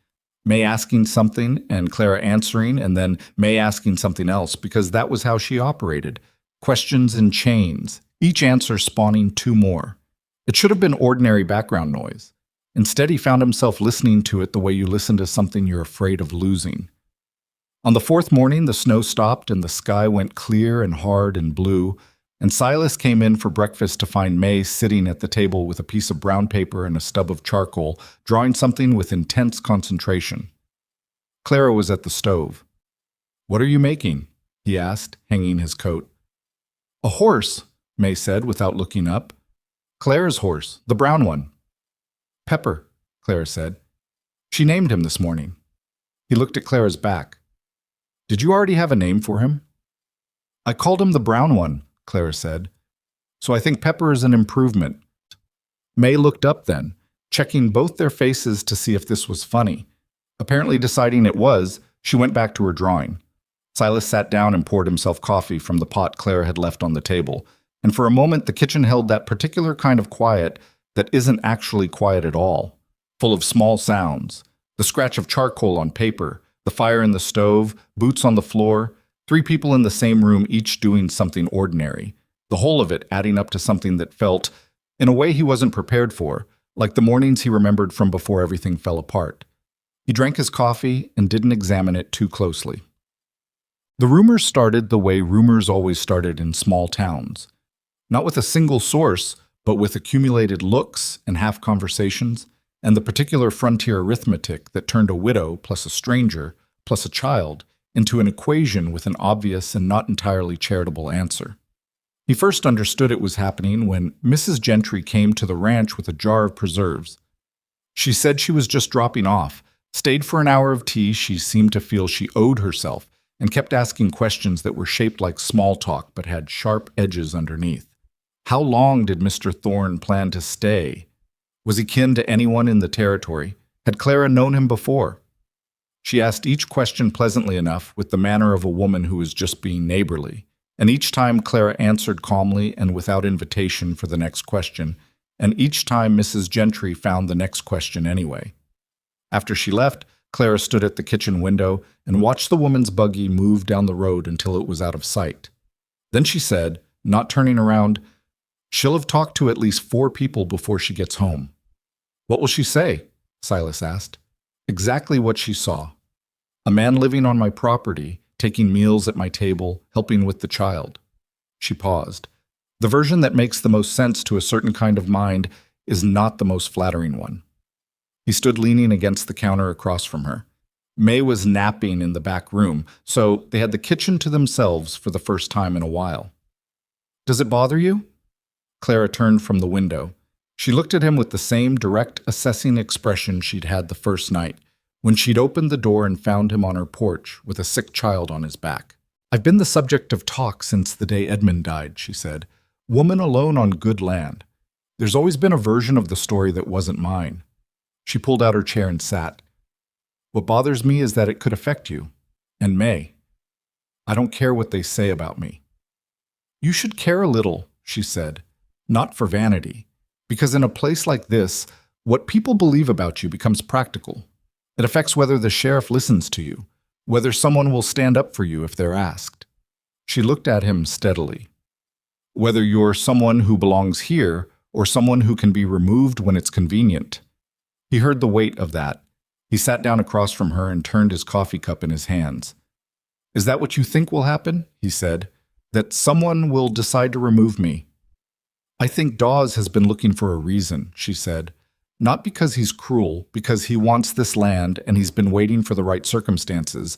May asking something and Clara answering, and then May asking something else, because that was how she operated. Questions in chains, each answer spawning 2 more. It should have been ordinary background noise. Instead, he found himself listening to it the way you listen to something you're afraid of losing. On the 4th morning, the snow stopped and the sky went clear and hard and blue, and Silas came in for breakfast to find May sitting at the table with a piece of brown paper and a stub of charcoal, drawing something with intense concentration. Clara was at the stove. "What are you making?" he asked, hanging his coat. "A horse," May said without looking up. "Clara's horse, the brown one." "Pepper," Clara said. "She named him this morning." He looked at Clara's back. "Did you already have a name for him?" "I called him the brown one," Clara said. "So I think Pepper is an improvement." May looked up then, checking both their faces to see if this was funny. Apparently deciding it was, she went back to her drawing. Silas sat down and poured himself coffee from the pot Clara had left on the table, and for a moment the kitchen held that particular kind of quiet that isn't actually quiet at all, full of small sounds. The scratch of charcoal on paper, the fire in the stove, boots on the floor, 3 people in the same room each doing something ordinary. The whole of it adding up to something that felt, in a way he wasn't prepared for, like the mornings he remembered from before everything fell apart. He drank his coffee and didn't examine it too closely. The rumors started the way rumors always started in small towns. Not with a single source, but with accumulated looks and half conversations, and the particular frontier arithmetic that turned a widow plus a stranger plus a child into an equation with an obvious and not entirely charitable answer. He first understood it was happening when Mrs. Gentry came to the ranch with a jar of preserves. She said she was just dropping off, stayed for an hour of tea she seemed to feel she owed herself, and kept asking questions that were shaped like small talk but had sharp edges underneath. How long did Mr. Thorne plan to stay? Was he kin to anyone in the territory? Had Clara known him before? She asked each question pleasantly enough, with the manner of a woman who was just being neighborly, and each time Clara answered calmly and without invitation for the next question, and each time Mrs. Gentry found the next question anyway. After she left, Clara stood at the kitchen window and watched the woman's buggy move down the road until it was out of sight. Then she said, not turning around, "She'll have talked to at least 4 people before she gets home." "What will she say?" Silas asked. "Exactly what she saw. A man living on my property, taking meals at my table, helping with the child." She paused. The version that makes the most sense to a certain kind of mind is not the most flattering one. He stood leaning against the counter across from her. May was napping in the back room, so they had the kitchen to themselves for the first time in a while. "Does it bother you?" Clara turned from the window. She looked at him with the same direct, assessing expression she'd had the first night, when she'd opened the door and found him on her porch with a sick child on his back. "I've been the subject of talk since the day Edmund died," she said. "Woman alone on good land. There's always been a version of the story that wasn't mine." She pulled out her chair and sat. "What bothers me is that it could affect you. And May. I don't care what they say about me." "You should care a little," she said. "Not for vanity. Because in a place like this, what people believe about you becomes practical. It affects whether the sheriff listens to you, whether someone will stand up for you if they're asked." She looked at him steadily. "Whether you're someone who belongs here or someone who can be removed when it's convenient." He heard the weight of that. He sat down across from her and turned his coffee cup in his hands. "Is that what you think will happen?" he said. "That someone will decide to remove me?" "I think Dawes has been looking for a reason," she said. "Not because he's cruel, because he wants this land and he's been waiting for the right circumstances.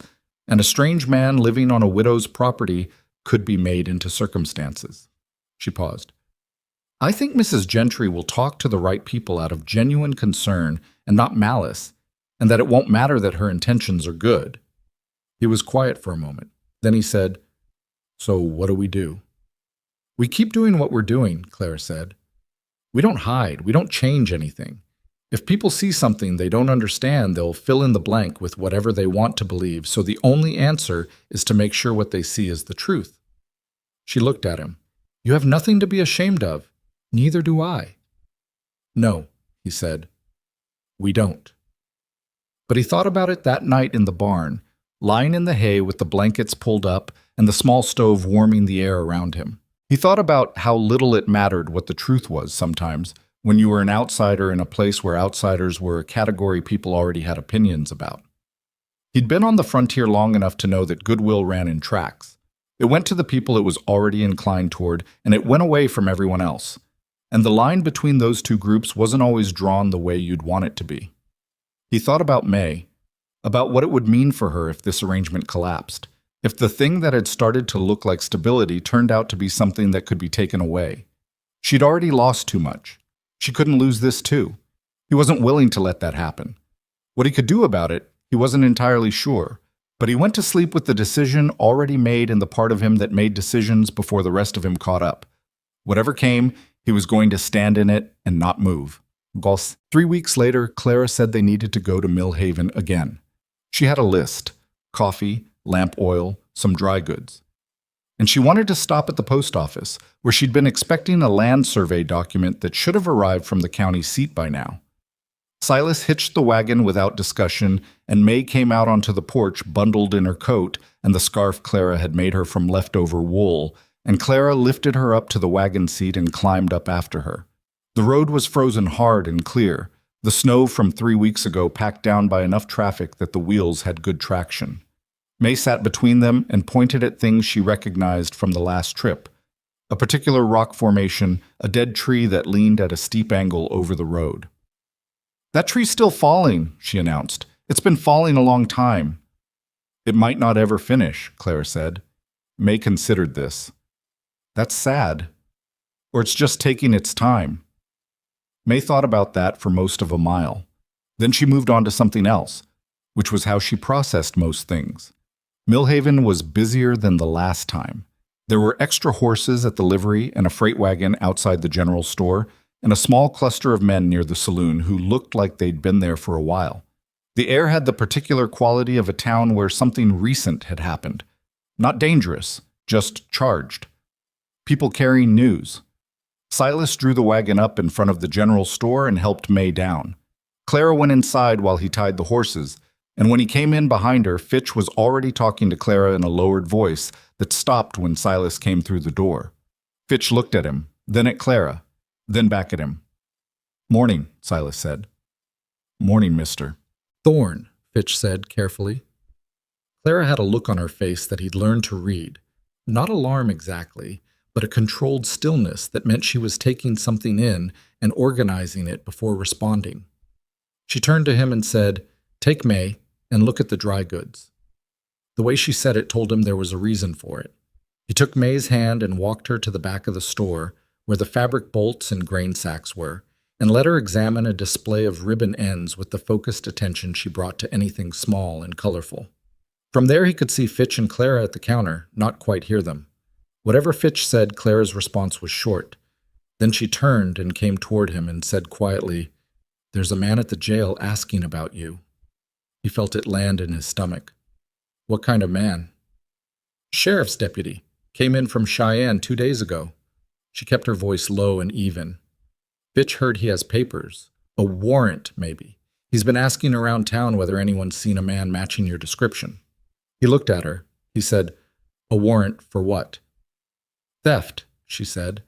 And a strange man living on a widow's property could be made into circumstances." She paused. "I think Mrs. Gentry will talk to the right people out of genuine concern and not malice, and that it won't matter that her intentions are good." He was quiet for a moment. Then he said, "So what do we do?" "We keep doing what we're doing," Clara said. "We don't hide. We don't change anything. If people see something they don't understand, they'll fill in the blank with whatever they want to believe, so the only answer is to make sure what they see is the truth." She looked at him. "You have nothing to be ashamed of. Neither do I." "No," he said. "We don't." But he thought about it that night in the barn, lying in the hay with the blankets pulled up and the small stove warming the air around him. He thought about how little it mattered what the truth was sometimes when you were an outsider in a place where outsiders were a category people already had opinions about. He'd been on the frontier long enough to know that goodwill ran in tracks. It went to the people it was already inclined toward, and it went away from everyone else. And the line between those two groups wasn't always drawn the way you'd want it to be. He thought about May, about what it would mean for her if this arrangement collapsed, if the thing that had started to look like stability turned out to be something that could be taken away. She'd already lost too much. She couldn't lose this too. He wasn't willing to let that happen. What he could do about it, he wasn't entirely sure, but he went to sleep with the decision already made in the part of him that made decisions before the rest of him caught up. Whatever came, he was going to stand in it and not move. 3 weeks later, Clara said they needed to go to Millhaven again. She had a list: coffee, lamp oil, some dry goods. And she wanted to stop at the post office, where she'd been expecting a land survey document that should have arrived from the county seat by now. Silas hitched the wagon without discussion, and May came out onto the porch bundled in her coat and the scarf Clara had made her from leftover wool, and Clara lifted her up to the wagon seat and climbed up after her. The road was frozen hard and clear, the snow from 3 weeks ago packed down by enough traffic that the wheels had good traction. May sat between them and pointed at things she recognized from the last trip. A particular rock formation, a dead tree that leaned at a steep angle over the road. "That tree's still falling," she announced. "It's been falling a long time." "It might not ever finish," Clara said. May considered this. "That's sad. Or it's just taking its time." May thought about that for most of a mile. Then she moved on to something else, which was how she processed most things. Millhaven was busier than the last time. There were extra horses at the livery and a freight wagon outside the general store, and a small cluster of men near the saloon who looked like they'd been there for a while. The air had the particular quality of a town where something recent had happened. Not dangerous, just charged. People carrying news. Silas drew the wagon up in front of the general store and helped May down. Clara went inside while he tied the horses, and when he came in behind her, Fitch was already talking to Clara in a lowered voice that stopped when Silas came through the door. Fitch looked at him, then at Clara, then back at him. "Morning," Silas said. "Morning, mister."
"Thorn," Fitch said carefully. Clara had a look on her face that he'd learned to read. Not alarm exactly, but a controlled stillness that meant she was taking something in and organizing it before responding. She turned to him and said, "Take May and look at the dry goods." The way she said it told him there was a reason for it. He took May's hand and walked her to the back of the store, where the fabric bolts and grain sacks were, and let her examine a display of ribbon ends with the focused attention she brought to anything small and colorful. From there he could see Fitch and Clara at the counter, not quite hear them. Whatever Fitch said, Clara's response was short. Then she turned and came toward him and said quietly, "There's a man at the jail asking about you." He felt it land in his stomach. "What kind of man?" "Sheriff's deputy. Came in from Cheyenne 2 days ago." She kept her voice low and even. "Fitch heard he has papers. A warrant, maybe. He's been asking around town whether anyone's seen a man matching your description." He looked at her. He said, "A warrant for what?" "Theft," she said.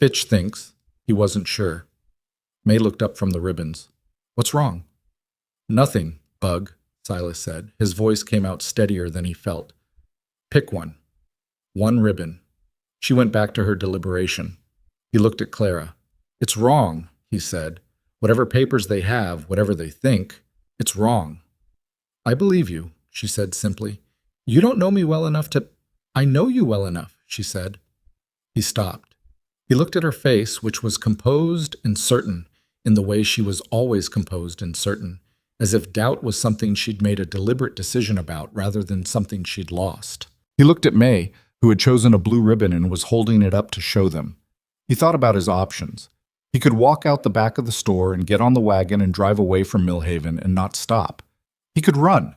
"Fitch thinks." He wasn't sure. May looked up from the ribbons. "What's wrong?" "Nothing, Bug," Silas said. His voice came out steadier than he felt. "Pick one. One ribbon." She went back to her deliberation. He looked at Clara. "It's wrong," he said. "Whatever papers they have, whatever they think, it's wrong." "I believe you," she said simply. "You don't know me well enough to—" "I know you well enough," she said. He stopped. He looked at her face, which was composed and certain in the way she was always composed and certain, as if doubt was something she'd made a deliberate decision about rather than something she'd lost. He looked at May, who had chosen a blue ribbon and was holding it up to show them. He thought about his options. He could walk out the back of the store and get on the wagon and drive away from Millhaven and not stop. He could run.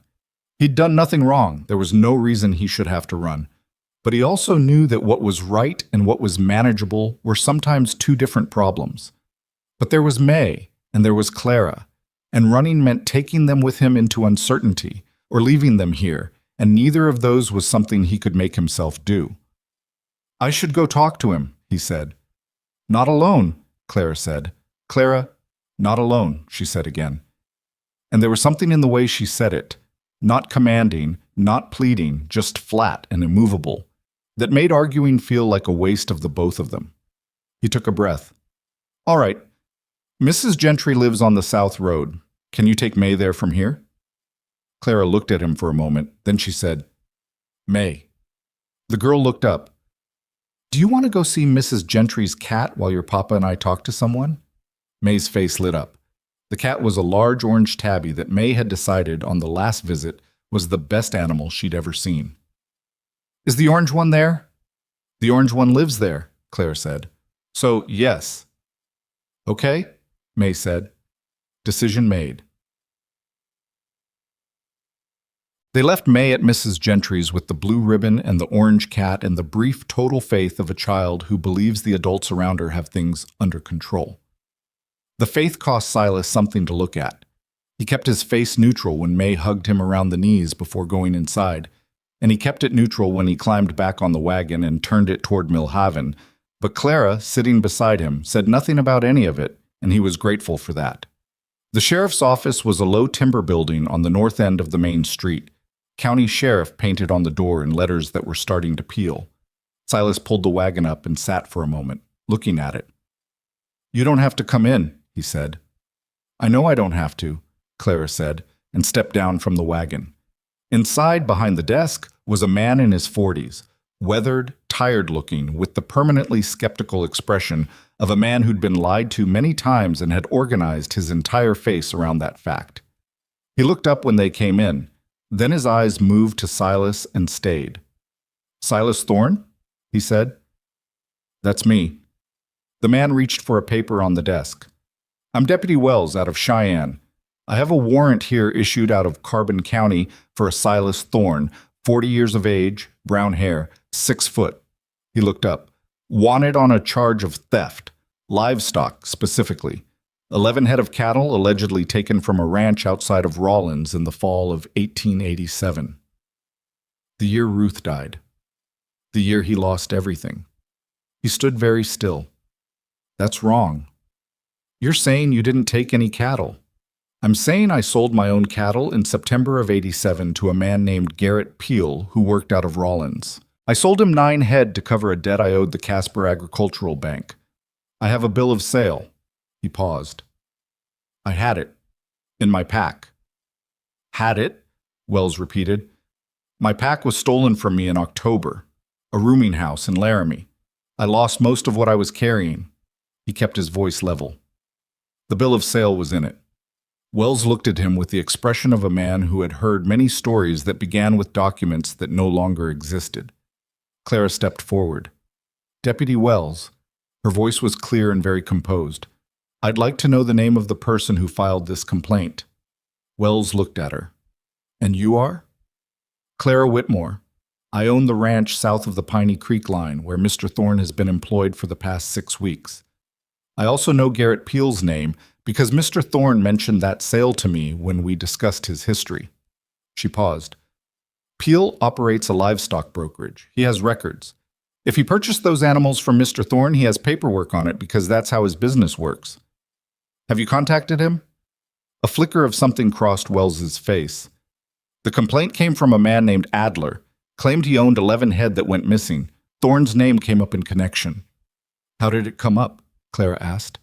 He'd done nothing wrong. There was no reason he should have to run. But he also knew that what was right and what was manageable were sometimes two different problems. But there was May, and there was Clara, and running meant taking them with him into uncertainty, or leaving them here, and neither of those was something he could make himself do. "I should go talk to him," he said. "Not alone," Clara said. "Clara, not alone," she said again. And there was something in the way she said it, not commanding, not pleading, just flat and immovable, that made arguing feel like a waste of the both of them. He took a breath. "All right. Mrs. Gentry lives on the South Road. Can you take May there from here?" Clara looked at him for a moment. Then she said, "May." The girl looked up. "Do you want to go see Mrs. Gentry's cat while your papa and I talk to someone?" May's face lit up. The cat was a large orange tabby that May had decided on the last visit was the best animal she'd ever seen. "Is the orange one there?" "The orange one lives there," Claire said. "So, yes." "Okay," May said. Decision made. They left May at Mrs. Gentry's with the blue ribbon and the orange cat and the brief total faith of a child who believes the adults around her have things under control.
The faith cost Silas something to look at. He kept his face neutral when May hugged him around the knees before going inside, and he kept it neutral when he climbed back on the wagon and turned it toward Millhaven. But Clara, sitting beside him, said nothing about any of it, and he was grateful for that. The sheriff's office was a low timber building on the north end of the main street. County Sheriff painted on the door in letters that were starting to peel. Silas pulled the wagon up and sat for a moment, looking at it. "You don't have to come in," he said. "I know I don't have to," Clara said, and stepped down from the wagon. Inside, behind the desk, was a man in his 40s, weathered, tired-looking, with the permanently skeptical expression of a man who'd been lied to many times and had organized his entire face around that fact. He looked up when they came in. Then his eyes moved to Silas and stayed. "Silas Thorne?" he said. "That's me." The man reached for a paper on the desk. "I'm Deputy Wells out of Cheyenne. I have a warrant here issued out of Carbon County for a Silas Thorne, 40 years of age, brown hair, 6 foot." He looked up. "Wanted on a charge of theft, livestock specifically. 11 head of cattle allegedly taken from a ranch outside of Rawlins in the fall of 1887. The year Ruth died. The year he lost everything." He stood very still. "That's wrong. You're saying you didn't take any cattle." "I'm saying I sold my own cattle in September of '87 to a man named Garrett Peel who worked out of Rawlins. I sold him 9 head to cover a debt I owed the Casper Agricultural Bank. I have a bill of sale." He paused. "I had it. In my pack." "Had it?" Wells repeated. "My pack was stolen from me in October. A rooming house in Laramie. I lost most of what I was carrying." He kept his voice level. "The bill of sale was in it." Wells looked at him with the expression of a man who had heard many stories that began with documents that no longer existed. Clara stepped forward. "Deputy Wells." Her voice was clear and very composed. "I'd like to know the name of the person who filed this complaint." Wells looked at her. "And you are?" "Clara Whitmore. I own the ranch south of the Piney Creek line where Mr. Thorne has been employed for the past 6 weeks. I also know Garrett Peel's name because Mr. Thorne mentioned that sale to me when we discussed his history." She paused. "Peel operates a livestock brokerage. He has records. If he purchased those animals from Mr. Thorne, he has paperwork on it because that's how his business works. Have you contacted him?" A flicker of something crossed Wells's face. "The complaint came from a man named Adler. Claimed he owned 11 head that went missing. Thorne's name came up in connection." "How did it come up?" Clara asked.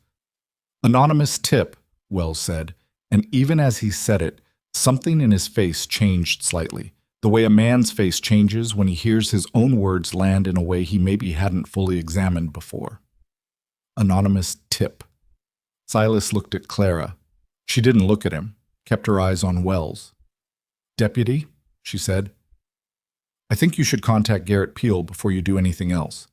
"Anonymous tip," Wells said, and even as he said it, something in his face changed slightly, the way a man's face changes when he hears his own words land in a way he maybe hadn't fully examined before. Anonymous tip. Silas looked at Clara. She didn't look at him, kept her eyes on Wells. "Deputy," she said, "I think you should contact Garrett Peel before you do anything else.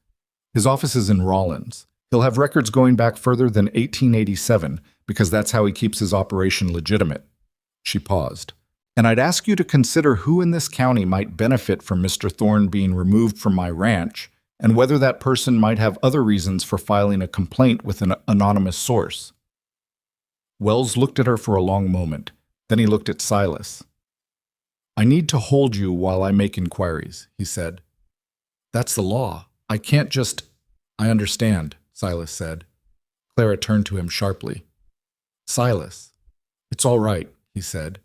His office is in Rawlins. He'll have records going back further than 1887 because that's how he keeps his operation legitimate." She paused. "And I'd ask you to consider who in this county might benefit from Mr. Thorne being removed from my ranch and whether that person might have other reasons for filing a complaint with an anonymous source." Wells looked at her for a long moment. Then he looked at Silas. "I need to hold you while I make inquiries," he said. "That's the law. I can't just—" "I understand," Silas said. Clara turned to him sharply. "Silas." "It's all right," he said.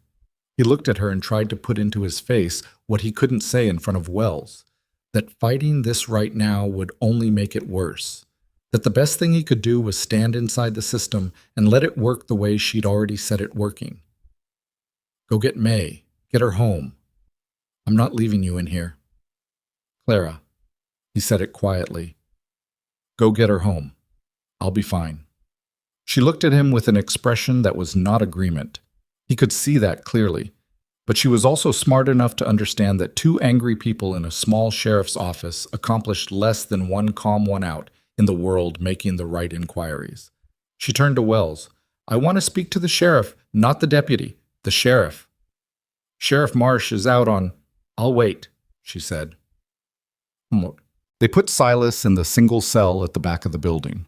He looked at her and tried to put into his face what he couldn't say in front of Wells, that fighting this right now would only make it worse, that the best thing he could do was stand inside the system and let it work the way she'd already set it working. "Go get May. Get her home. I'm not leaving you in here." "Clara," he said it quietly, "go get her home. I'll be fine." She looked at him with an expression that was not agreement. He could see that clearly, but she was also smart enough to understand that 2 angry people in a small sheriff's office accomplished less than 1 calm one out in the world making the right inquiries. She turned to Wells. "I want to speak to the sheriff, not the deputy, the sheriff." "Sheriff Marsh is out on—" "I'll wait," she said. They put Silas in the single cell at the back of the building.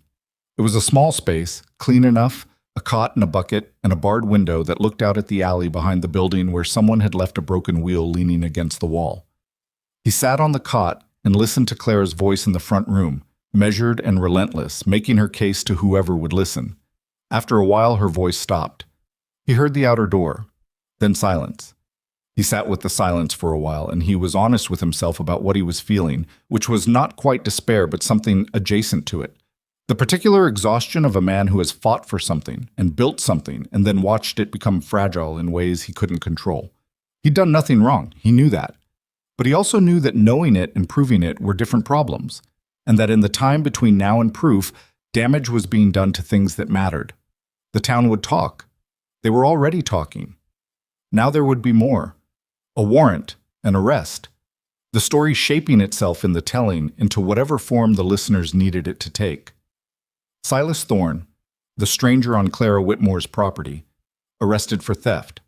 It was a small space, clean enough, a cot and a bucket, and a barred window that looked out at the alley behind the building where someone had left a broken wheel leaning against the wall. He sat on the cot and listened to Clara's voice in the front room, measured and relentless, making her case to whoever would listen. After a while, her voice stopped. He heard the outer door, then silence. He sat with the silence for a while, and he was honest with himself about what he was feeling, which was not quite despair, but something adjacent to it. The particular exhaustion of a man who has fought for something and built something and then watched it become fragile in ways he couldn't control. He'd done nothing wrong, he knew that. But he also knew that knowing it and proving it were different problems, and that in the time between now and proof, damage was being done to things that mattered. The town would talk. They were already talking. Now there would be more. A warrant, an arrest. The story shaping itself in the telling into whatever form the listeners needed it to take. Silas Thorne, the stranger on Clara Whitmore's property, arrested for theft.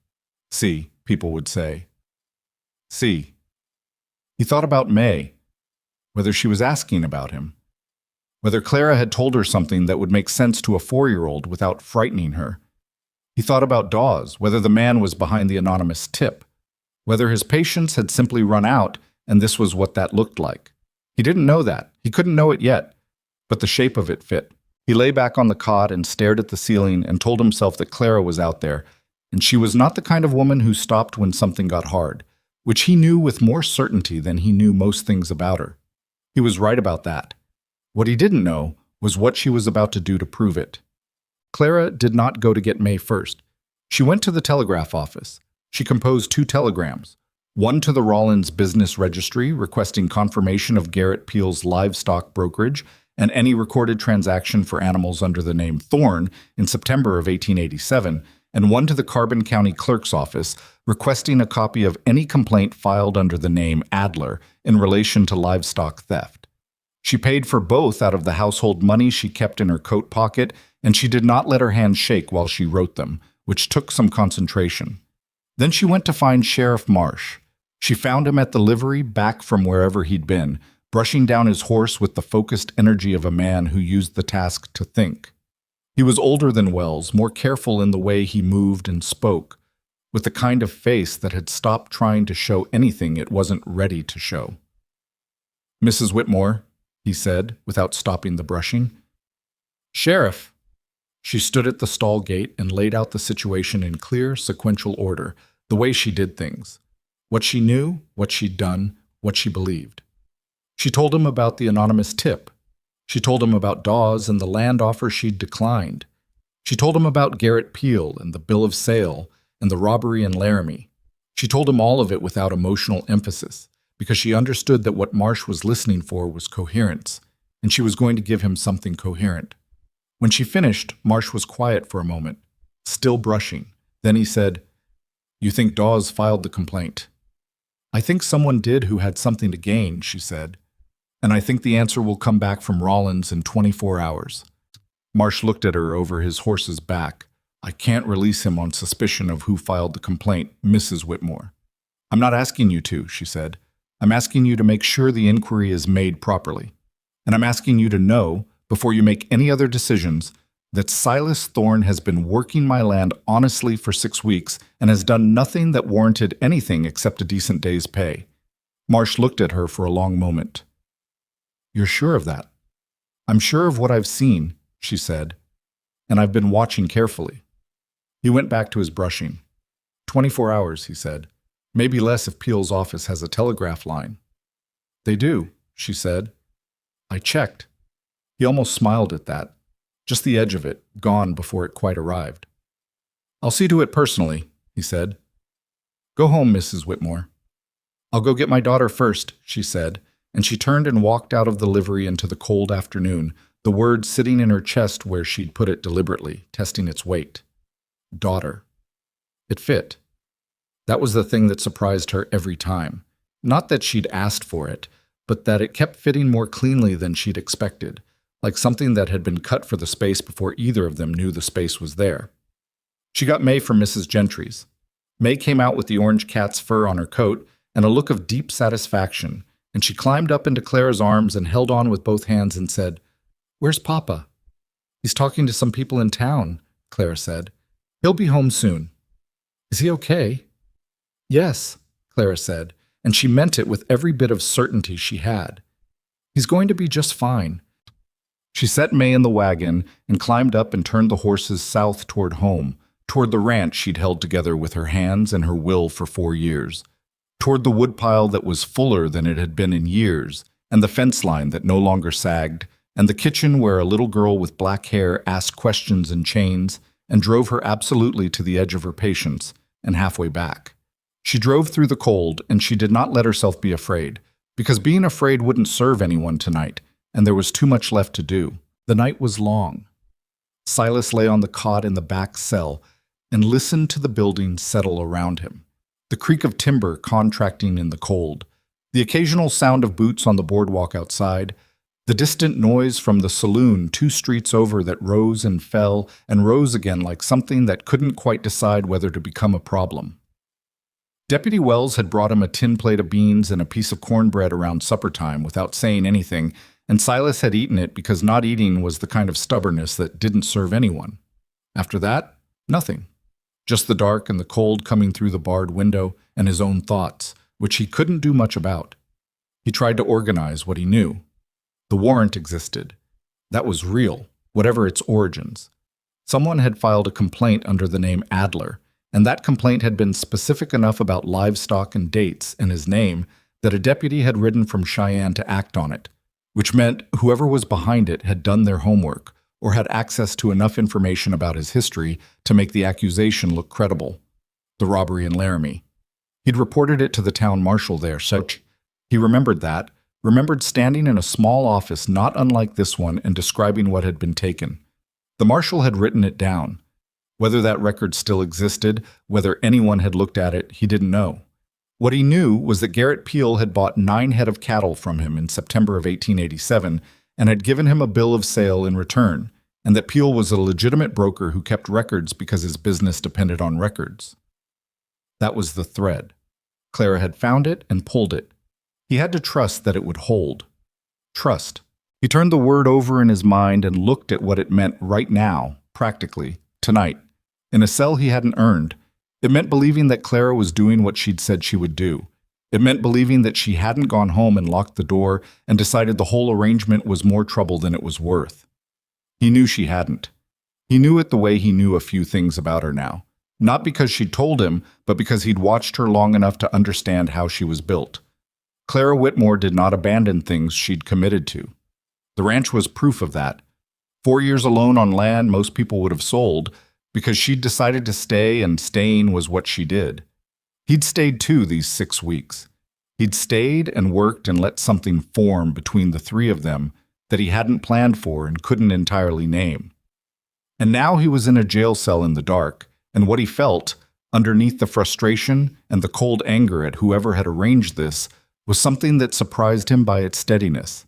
See, people would say. See. He thought about May, whether she was asking about him, whether Clara had told her something that would make sense to a 4-year-old without frightening her. He thought about Dawes, whether the man was behind the anonymous tip, whether his patience had simply run out and this was what that looked like. He didn't know that. He couldn't know it yet, but the shape of it fit. He lay back on the cot and stared at the ceiling and told himself that Clara was out there, and she was not the kind of woman who stopped when something got hard, which he knew with more certainty than he knew most things about her. He was right about that. What he didn't know was what she was about to do to prove it. Clara did not go to get May first. She went to the telegraph office. She composed 2 telegrams, one to the Rollins Business Registry requesting confirmation of Garrett Peel's livestock brokerage and any recorded transaction for animals under the name Thorne in September of 1887, and one to the Carbon County Clerk's Office requesting a copy of any complaint filed under the name Adler in relation to livestock theft. She paid for both out of the household money she kept in her coat pocket, and she did not let her hands shake while she wrote them, which took some concentration. Then she went to find Sheriff Marsh. She found him at the livery back from wherever he'd been, brushing down his horse with the focused energy of a man who used the task to think. He was older than Wells, more careful in the way he moved and spoke, with the kind of face that had stopped trying to show anything it wasn't ready to show. "Mrs. Whitmore," he said, without stopping the brushing. "Sheriff." She stood at the stall gate and laid out the situation in clear, sequential order, the way she did things. What she knew, what she'd done, what she believed. She told him about the anonymous tip. She told him about Dawes and the land offer she'd declined. She told him about Garrett Peel and the bill of sale and the robbery in Laramie. She told him all of it without emotional emphasis, because she understood that what Marsh was listening for was coherence, and she was going to give him something coherent. When she finished, Marsh was quiet for a moment, still brushing. Then he said, "You think Dawes filed the complaint?" "I think someone did who had something to gain," she said. "And I think the answer will come back from Rollins in 24 hours. Marsh looked at her over his horse's back. "I can't release him on suspicion of who filed the complaint, Mrs. Whitmore." "I'm not asking you to," she said. "I'm asking you to make sure the inquiry is made properly. And I'm asking you to know, before you make any other decisions, that Silas Thorne has been working my land honestly for 6 weeks and has done nothing that warranted anything except a decent day's pay." Marsh looked at her for a long moment. "You're sure of that?" "I'm sure of what I've seen," she said, "and I've been watching carefully." He went back to his brushing. 24 hours, he said. "Maybe less if Peel's office has a telegraph line." "They do," she said. "I checked." He almost smiled at that. Just the edge of it, gone before it quite arrived. "I'll see to it personally," he said. "Go home, Mrs. Whitmore." "I'll go get my daughter first," she said, and she turned and walked out of the livery into the cold afternoon, the word sitting in her chest where she'd put it deliberately, testing its weight. Daughter. It fit. That was the thing that surprised her every time. Not that she'd asked for it, but that it kept fitting more cleanly than she'd expected, like something that had been cut for the space before either of them knew the space was there. She got May from Mrs. Gentry's. May came out with the orange cat's fur on her coat and a look of deep satisfaction, and she climbed up into Clara's arms and held on with both hands and said, "Where's Papa?" "He's talking to some people in town.
Clara said. He'll be home soon. Is he okay? Yes, Clara said, and she meant it with every bit of certainty she had. He's going to be just fine.
She set May in the wagon and climbed up and turned the horses south toward home, toward the ranch she'd held together with her hands and her will for 4 years, toward the woodpile that was fuller than it had been in years, and the fence line that no longer sagged, and the kitchen where a little girl with black hair asked questions in chains and drove her absolutely to the edge of her patience and halfway back. She drove through the cold, and she did not let herself be afraid, because being afraid wouldn't serve anyone tonight, and there was too much left to do. The night was long. Silas lay on the cot in the back cell and listened to the building settle around him, the creak of timber contracting in the cold, the occasional sound of boots on the boardwalk outside, the distant noise from the saloon 2 streets over that rose and fell and rose again like something that couldn't quite decide whether to become a problem. Deputy Wells had brought him a tin plate of beans and a piece of cornbread around supper time without saying anything, and Silas had eaten it because not eating was the kind of stubbornness that didn't serve anyone. After that, nothing. Just the dark and the cold coming through the barred window and his own thoughts, which he couldn't do much about. He tried to organize what he knew. The warrant existed. That was real, whatever its origins. Someone had filed a complaint under the name Adler, and that complaint had been specific enough about livestock and dates and his name that a deputy had ridden from Cheyenne to act on it, which meant whoever was behind it had done their homework or had access to enough information about his history to make the accusation look credible. The robbery in Laramie. He'd reported it to the town marshal there, so he remembered that, remembered standing in a small office not unlike this one and describing what had been taken. The marshal had written it down. Whether that record still existed, whether anyone had looked at it, he didn't know. What he knew was that Garrett Peel had bought 9 head of cattle from him in September of 1887 and had given him a bill of sale in return, and that Peel was a legitimate broker who kept records because his business depended on records. That was the thread. Clara had found it and pulled it. He had to trust that it would hold. Trust. He turned the word over in his mind and looked at what it meant right now, practically, tonight, in a cell he hadn't earned. It meant believing that Clara was doing what she'd said she would do. It meant believing that she hadn't gone home and locked the door and decided the whole arrangement was more trouble than it was worth. He knew she hadn't. He knew it the way he knew a few things about her now. Not because she'd told him, but because he'd watched her long enough to understand how she was built. Clara Whitmore did not abandon things she'd committed to. The ranch was proof of that. 4 years alone on land most people would have sold, because she'd decided to stay, and staying was what she did. He'd stayed too these 6 weeks. He'd stayed and worked and let something form between the 3 of them that he hadn't planned for and couldn't entirely name. And now he was in a jail cell in the dark, and what he felt, underneath the frustration and the cold anger at whoever had arranged this, was something that surprised him by its steadiness.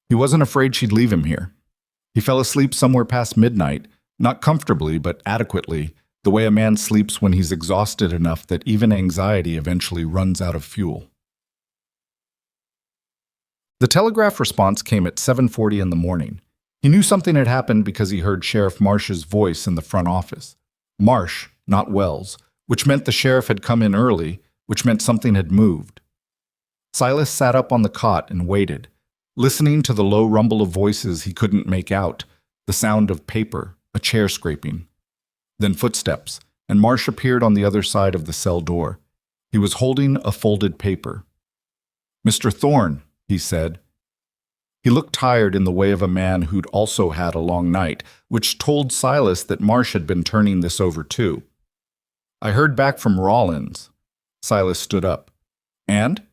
He wasn't afraid she'd leave him here. He fell asleep somewhere past midnight, not comfortably but adequately, the way a man sleeps when he's exhausted enough that even anxiety eventually runs out of fuel. The telegraph response came at 7:40 in the morning. He knew something had happened because he heard Sheriff Marsh's voice in the front office. Marsh, not Wells, which meant the sheriff had come in early, which meant something had moved. Silas sat up on the cot and waited, listening to the low rumble of voices he couldn't make out, the sound of paper, a chair scraping. Then footsteps, and Marsh appeared on the other side of the cell door. He was holding a folded paper. "Mr. Thorne," he said. He looked tired in the way of a man who'd also had a long night, which told Silas that Marsh had been turning this over too. "I heard back from Rollins." Silas stood up. "And?"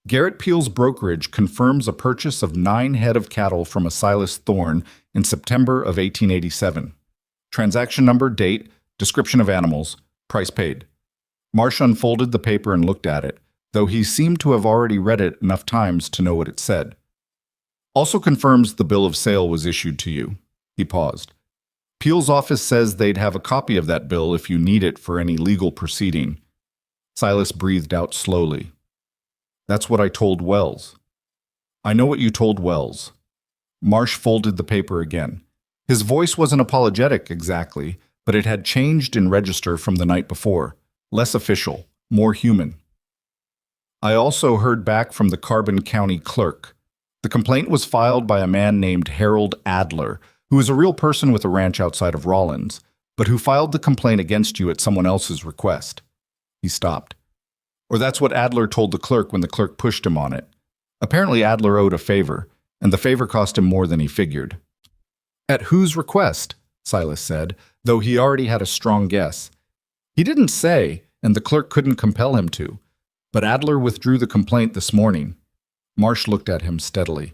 "Garrett Peel's brokerage confirms a purchase of 9 head of cattle from a Silas Thorne in September of 1887. Transaction number, date, description of animals, price paid." Marsh unfolded the paper and looked at it, though he seemed to have already read it enough times to know what it said. "Also confirms the bill of sale was issued to you." He paused. "Peel's office says they'd have a copy of that bill if you need it for any legal proceeding." Silas breathed out slowly. "That's what I told Wells." "I know what you told Wells." Marsh folded the paper again. His voice wasn't apologetic exactly, but it had changed in register from the night before, less official, more human. I also heard back from the Carbon County clerk. The complaint was filed by a man named Harold Adler, who is a real person with a ranch outside of Rawlins, but who filed the complaint against you at someone else's request. He stopped. Or that's what Adler told the clerk when the clerk pushed him on it. Apparently Adler owed a favor, and the favor cost him more than he figured. At whose request? Silas said, though he already had a strong guess. He didn't say, and the clerk couldn't compel him to, but Adler withdrew the complaint this morning. Marsh looked at him steadily.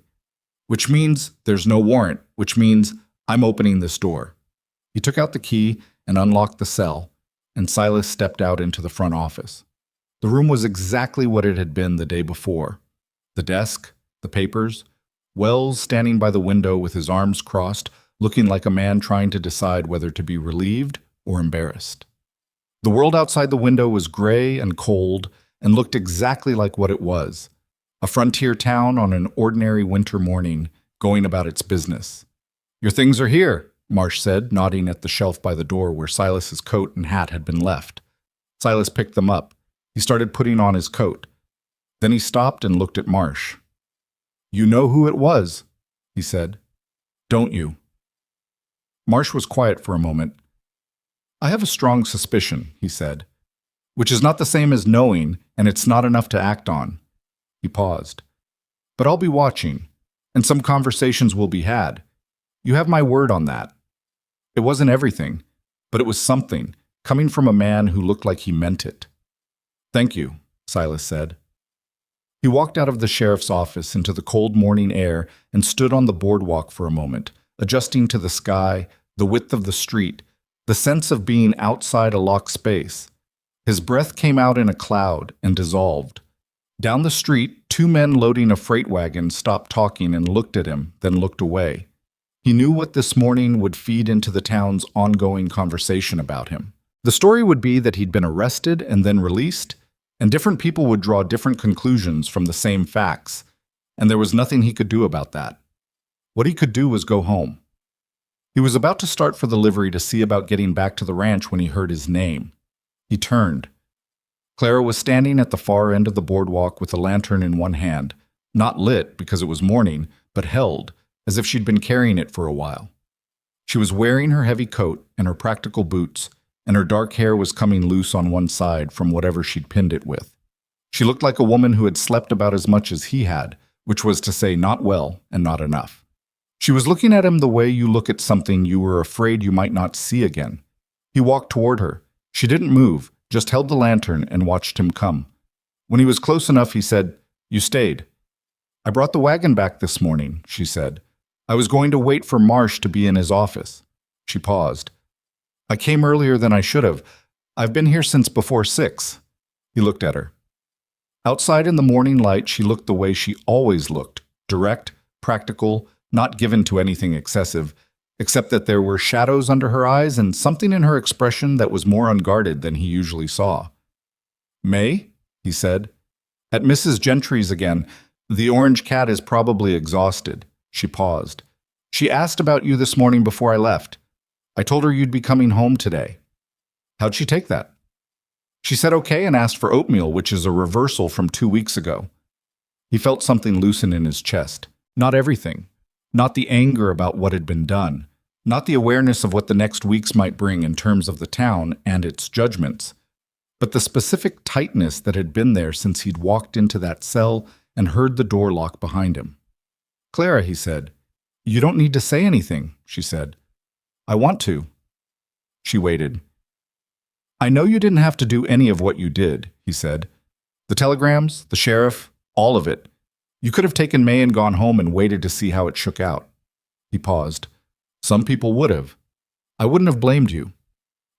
Which means there's no warrant, which means I'm opening this door. He took out the key and unlocked the cell, and Silas stepped out into the front office. The room was exactly what it had been the day before. The desk, the papers, Wells standing by the window with his arms crossed, looking like a man trying to decide whether to be relieved or embarrassed. The world outside the window was gray and cold and looked exactly like what it was, a frontier town on an ordinary winter morning, going about its business. Your things are here, Marsh said, nodding at the shelf by the door where Silas's coat and hat had been left. Silas picked them up. He started putting on his coat. Then he stopped and looked at Marsh. You know who it was, he said. Don't you? Marsh was quiet for a moment. I have a strong suspicion, he said, which is not the same as knowing, and it's not enough to act on. He paused. But I'll be watching, and some conversations will be had. You have my word on that. It wasn't everything, but it was something, coming from a man who looked like he meant it. Thank you, Silas said. He walked out of the sheriff's office into the cold morning air and stood on the boardwalk for a moment, adjusting to the sky, the width of the street, the sense of being outside a locked space. His breath came out in a cloud and dissolved. Down the street, two men loading a freight wagon stopped talking and looked at him, then looked away. He knew what this morning would feed into the town's ongoing conversation about him. The story would be that he'd been arrested and then released, and different people would draw different conclusions from the same facts, and there was nothing he could do about that. What he could do was go home. He was about to start for the livery to see about getting back to the ranch when he heard his name. He turned. Clara was standing at the far end of the boardwalk with a lantern in one hand, not lit because it was morning, but held, as if she'd been carrying it for a while. She was wearing her heavy coat and her practical boots, and her dark hair was coming loose on one side from whatever she'd pinned it with. She looked like a woman who had slept about as much as he had, which was to say not well and not enough. She was looking at him the way you look at something you were afraid you might not see again. He walked toward her. She didn't move, just held the lantern and watched him come. When he was close enough, he said, You stayed. I brought the wagon back this morning, she said. I was going to wait for Marsh to be in his office. She paused. I came earlier than I should have. I've been here since before 6. He looked at her. Outside in the morning light, she looked the way she always looked, direct, practical, not given to anything excessive, except that there were shadows under her eyes and something in her expression that was more unguarded than he usually saw. May, he said. At Mrs. Gentry's again. The orange cat is probably exhausted. She paused. She asked about you this morning before I left. I told her you'd be coming home today. How'd she take that? She said okay and asked for oatmeal, which is a reversal from 2 weeks ago. He felt something loosen in his chest. Not everything. Not the anger about what had been done. Not the awareness of what the next weeks might bring in terms of the town and its judgments. But the specific tightness that had been there since he'd walked into that cell and heard the door lock behind him. Clara, he said. You don't need to say anything, she said. I want to. She waited. I know you didn't have to do any of what you did, he said. The telegrams, the sheriff, all of it. You could have taken May and gone home and waited to see how it shook out. He paused. Some people would have. I wouldn't have blamed you.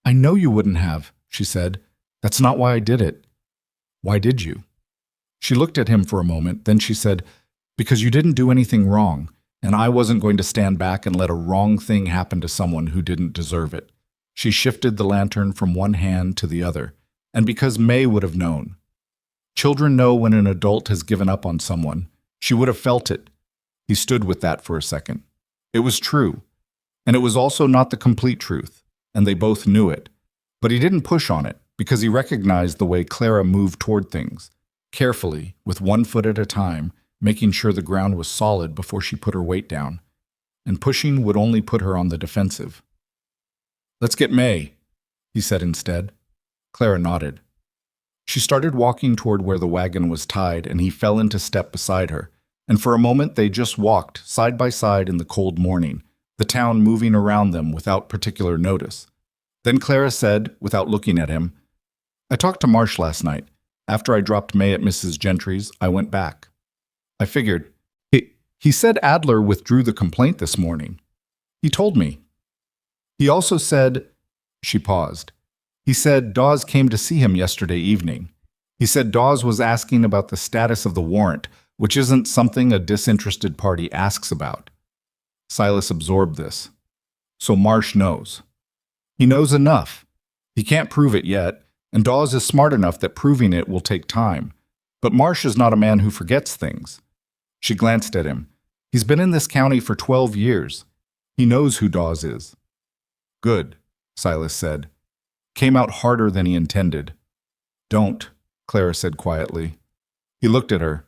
I know you wouldn't have, she said. That's not why I did it. Why did you? She looked at him for a moment, then she said, Because you didn't do anything wrong. And I wasn't going to stand back and let a wrong thing happen to someone who didn't deserve it. She shifted the lantern from one hand to the other, and because May would have known. Children know when an adult has given up on someone. She would have felt it. He stood with that for a second. It was true, and it was also not the complete truth. and they both knew it. But he didn't push on it, because he recognized the way Clara moved toward things, carefully, with one foot at a time, making sure the ground was solid before she put her weight down. And pushing would only put her on the defensive. "Let's get May," he said instead. Clara nodded. She started walking toward where the wagon was tied, and he fell into step beside her. And for a moment they just walked, side by side in the cold morning, the town moving around them without particular notice. Then Clara said, without looking at him, "I talked to Marsh last night. After I dropped May at Mrs. Gentry's, I went back. I figured. He said Adler withdrew the complaint this morning. He told me. He also said—" She paused. "He said Dawes came to see him yesterday evening. He said Dawes was asking about the status of the warrant, which isn't something a disinterested party asks about." Silas absorbed this. So Marsh knows. He knows enough. He can't prove it yet, and Dawes is smart enough that proving it will take time. But Marsh is not a man who forgets things. She glanced at him. He's been in this county for 12 years. He knows who Dawes is. "Good," Silas said. Came out harder than he intended. "Don't," Clara said quietly. He looked at her.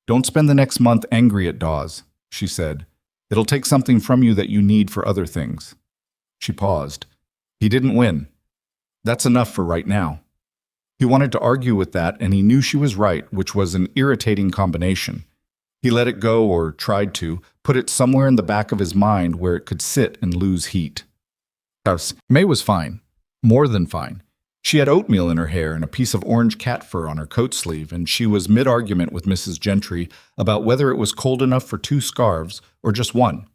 "Don't spend the next month angry at Dawes," she said. "It'll take something from you that you need for other things." She paused. He didn't win. That's enough for right now. He wanted to argue with that, and he knew she was right, which was an irritating combination. He let it go, or tried to, put it somewhere in the back of his mind where it could sit and lose heat. May was fine. More than fine. She had oatmeal in her hair and a piece of orange cat fur on her coat sleeve, and she was mid-argument with Mrs. Gentry about whether it was cold enough for 2 scarves or just 1.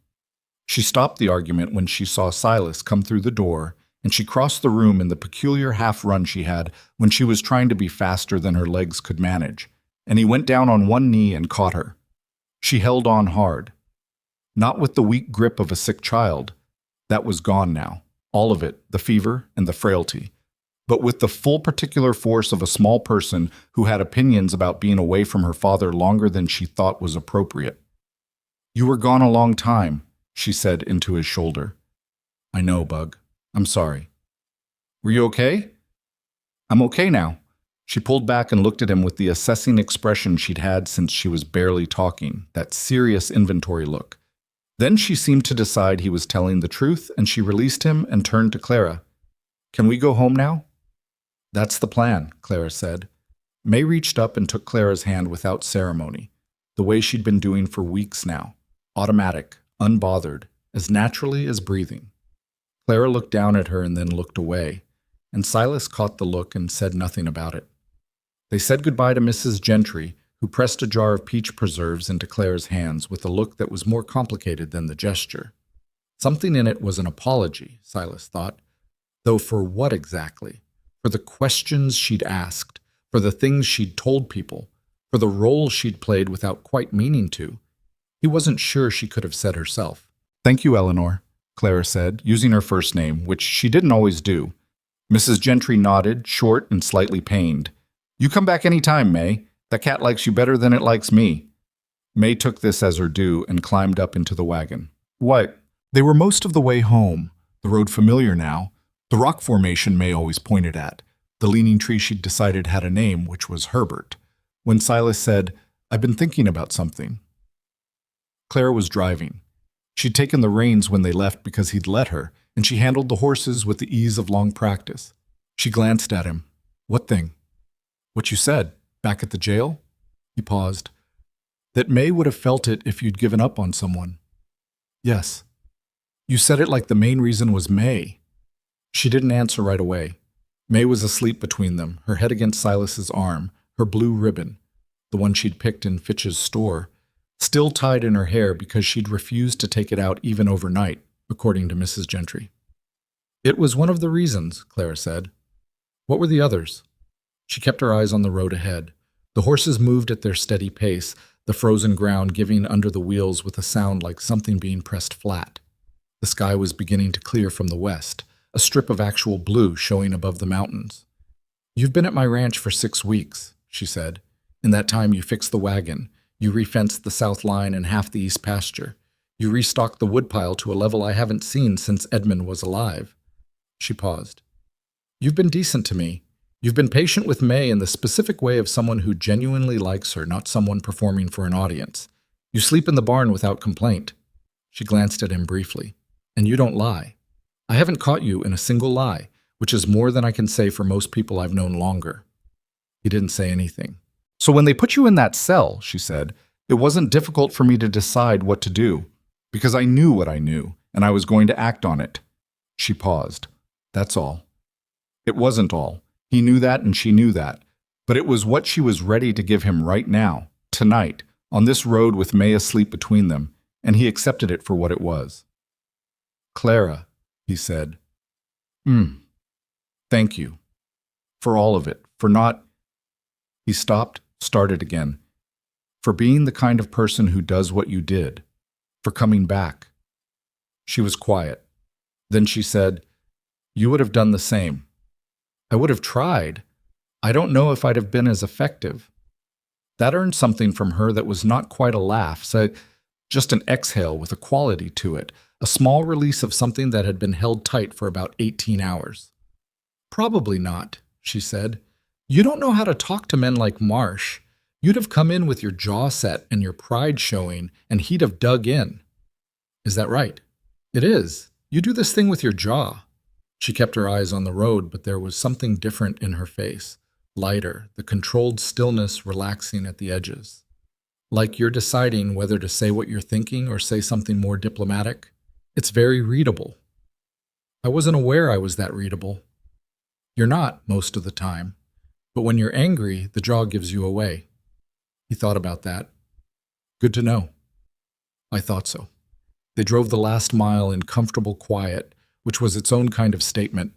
She stopped the argument when she saw Silas come through the door, and she crossed the room in the peculiar half-run she had when she was trying to be faster than her legs could manage, and he went down on one knee and caught her. She held on hard. Not with the weak grip of a sick child. That was gone now. All of it, the fever and the frailty. But with the full particular force of a small person who had opinions about being away from her father longer than she thought was appropriate. "You were gone a long time," she said into his shoulder. "I know, Bug. I'm sorry." "Were you okay?" "I'm okay now." She pulled back and looked at him with the assessing expression she'd had since she was barely talking, that serious inventory look. Then she seemed to decide he was telling the truth, and she released him and turned to Clara. "Can we go home now?" "That's the plan," Clara said. May reached up and took Clara's hand without ceremony, the way she'd been doing for weeks now, automatic, unbothered, as naturally as breathing. Clara looked down at her and then looked away, and Silas caught the look and said nothing about it. They said goodbye to Mrs. Gentry, who pressed a jar of peach preserves into Clara's hands with a look that was more complicated than the gesture. Something in it was an apology, Silas thought. Though for what exactly? For the questions she'd asked, for the things she'd told people, for the role she'd played without quite meaning to. He wasn't sure she could have said herself. "Thank you, Eleanor," Clara said, using her first name, which she didn't always do. Mrs. Gentry nodded, short and slightly pained. "You come back any time, May. That cat likes you better than it likes me." May took this as her due and climbed up into the wagon. "What?" They were most of the way home, the road familiar now, the rock formation May always pointed at, the leaning tree she'd decided had a name, which was Herbert, when Silas said, "I've been thinking about something." Clara was driving. She'd taken the reins when they left because he'd let her, and she handled the horses with the ease of long practice. She glanced at him. "What thing?" "What you said, back at the jail?" He paused. "That May would have felt it if you'd given up on someone." "Yes." "You said it like the main reason was May." She didn't answer right away. May was asleep between them, her head against Silas's arm, her blue ribbon, the one she'd picked in Fitch's store, still tied in her hair because she'd refused to take it out even overnight, according to Mrs. Gentry. "It was one of the reasons," Clara said. "What were the others?" She kept her eyes on the road ahead. The horses moved at their steady pace, the frozen ground giving under the wheels with a sound like something being pressed flat. The sky was beginning to clear from the west, a strip of actual blue showing above the mountains. "You've been at my ranch for 6 weeks," she said. "In that time you fixed the wagon, you refenced the south line and half the east pasture. You restocked the woodpile to a level I haven't seen since Edmund was alive."
She paused. You've been decent to me. You've been patient with May in the specific way of someone who genuinely likes her, not someone performing for an audience. You sleep in the barn without complaint. She glanced at him briefly. And you don't lie. I haven't caught you in a single lie, which is more than I can say for most people I've known longer. He didn't say anything.
So when they put you in that cell, she said, it wasn't difficult for me to decide what to do, because I knew what I knew, and I was going to act on it. She paused. That's all. It wasn't all. He knew that and she knew that. But it was what she was ready to give him right now, tonight, on this road with May asleep between them, and he accepted it for what it was. Clara, he said. Thank you. For all of it. For not... He stopped, started again. For being the kind of person who does what you did. For coming back. She was quiet. Then she said, You would have done the same. I would have tried. I don't know if I'd have been as effective. That earned something from her that was not quite a laugh, so just an exhale with a quality to it, a small release of something that had been held tight for about 18 hours. Probably not, she said. You don't know how to talk to men like Marsh. You'd have come in with your jaw set and your pride showing, and he'd have dug in. Is that right? It is. You do this thing with your jaw. She kept her eyes on the road, but there was something different in her face. Lighter, the controlled stillness relaxing at the edges. Like you're deciding whether to say what you're thinking or say something more diplomatic. It's very readable. I wasn't aware I was that readable. You're not, most of the time. But when you're angry, the jaw gives you away. He thought about that. Good to know. I thought so. They drove the last mile in comfortable quiet, which was its own kind of statement.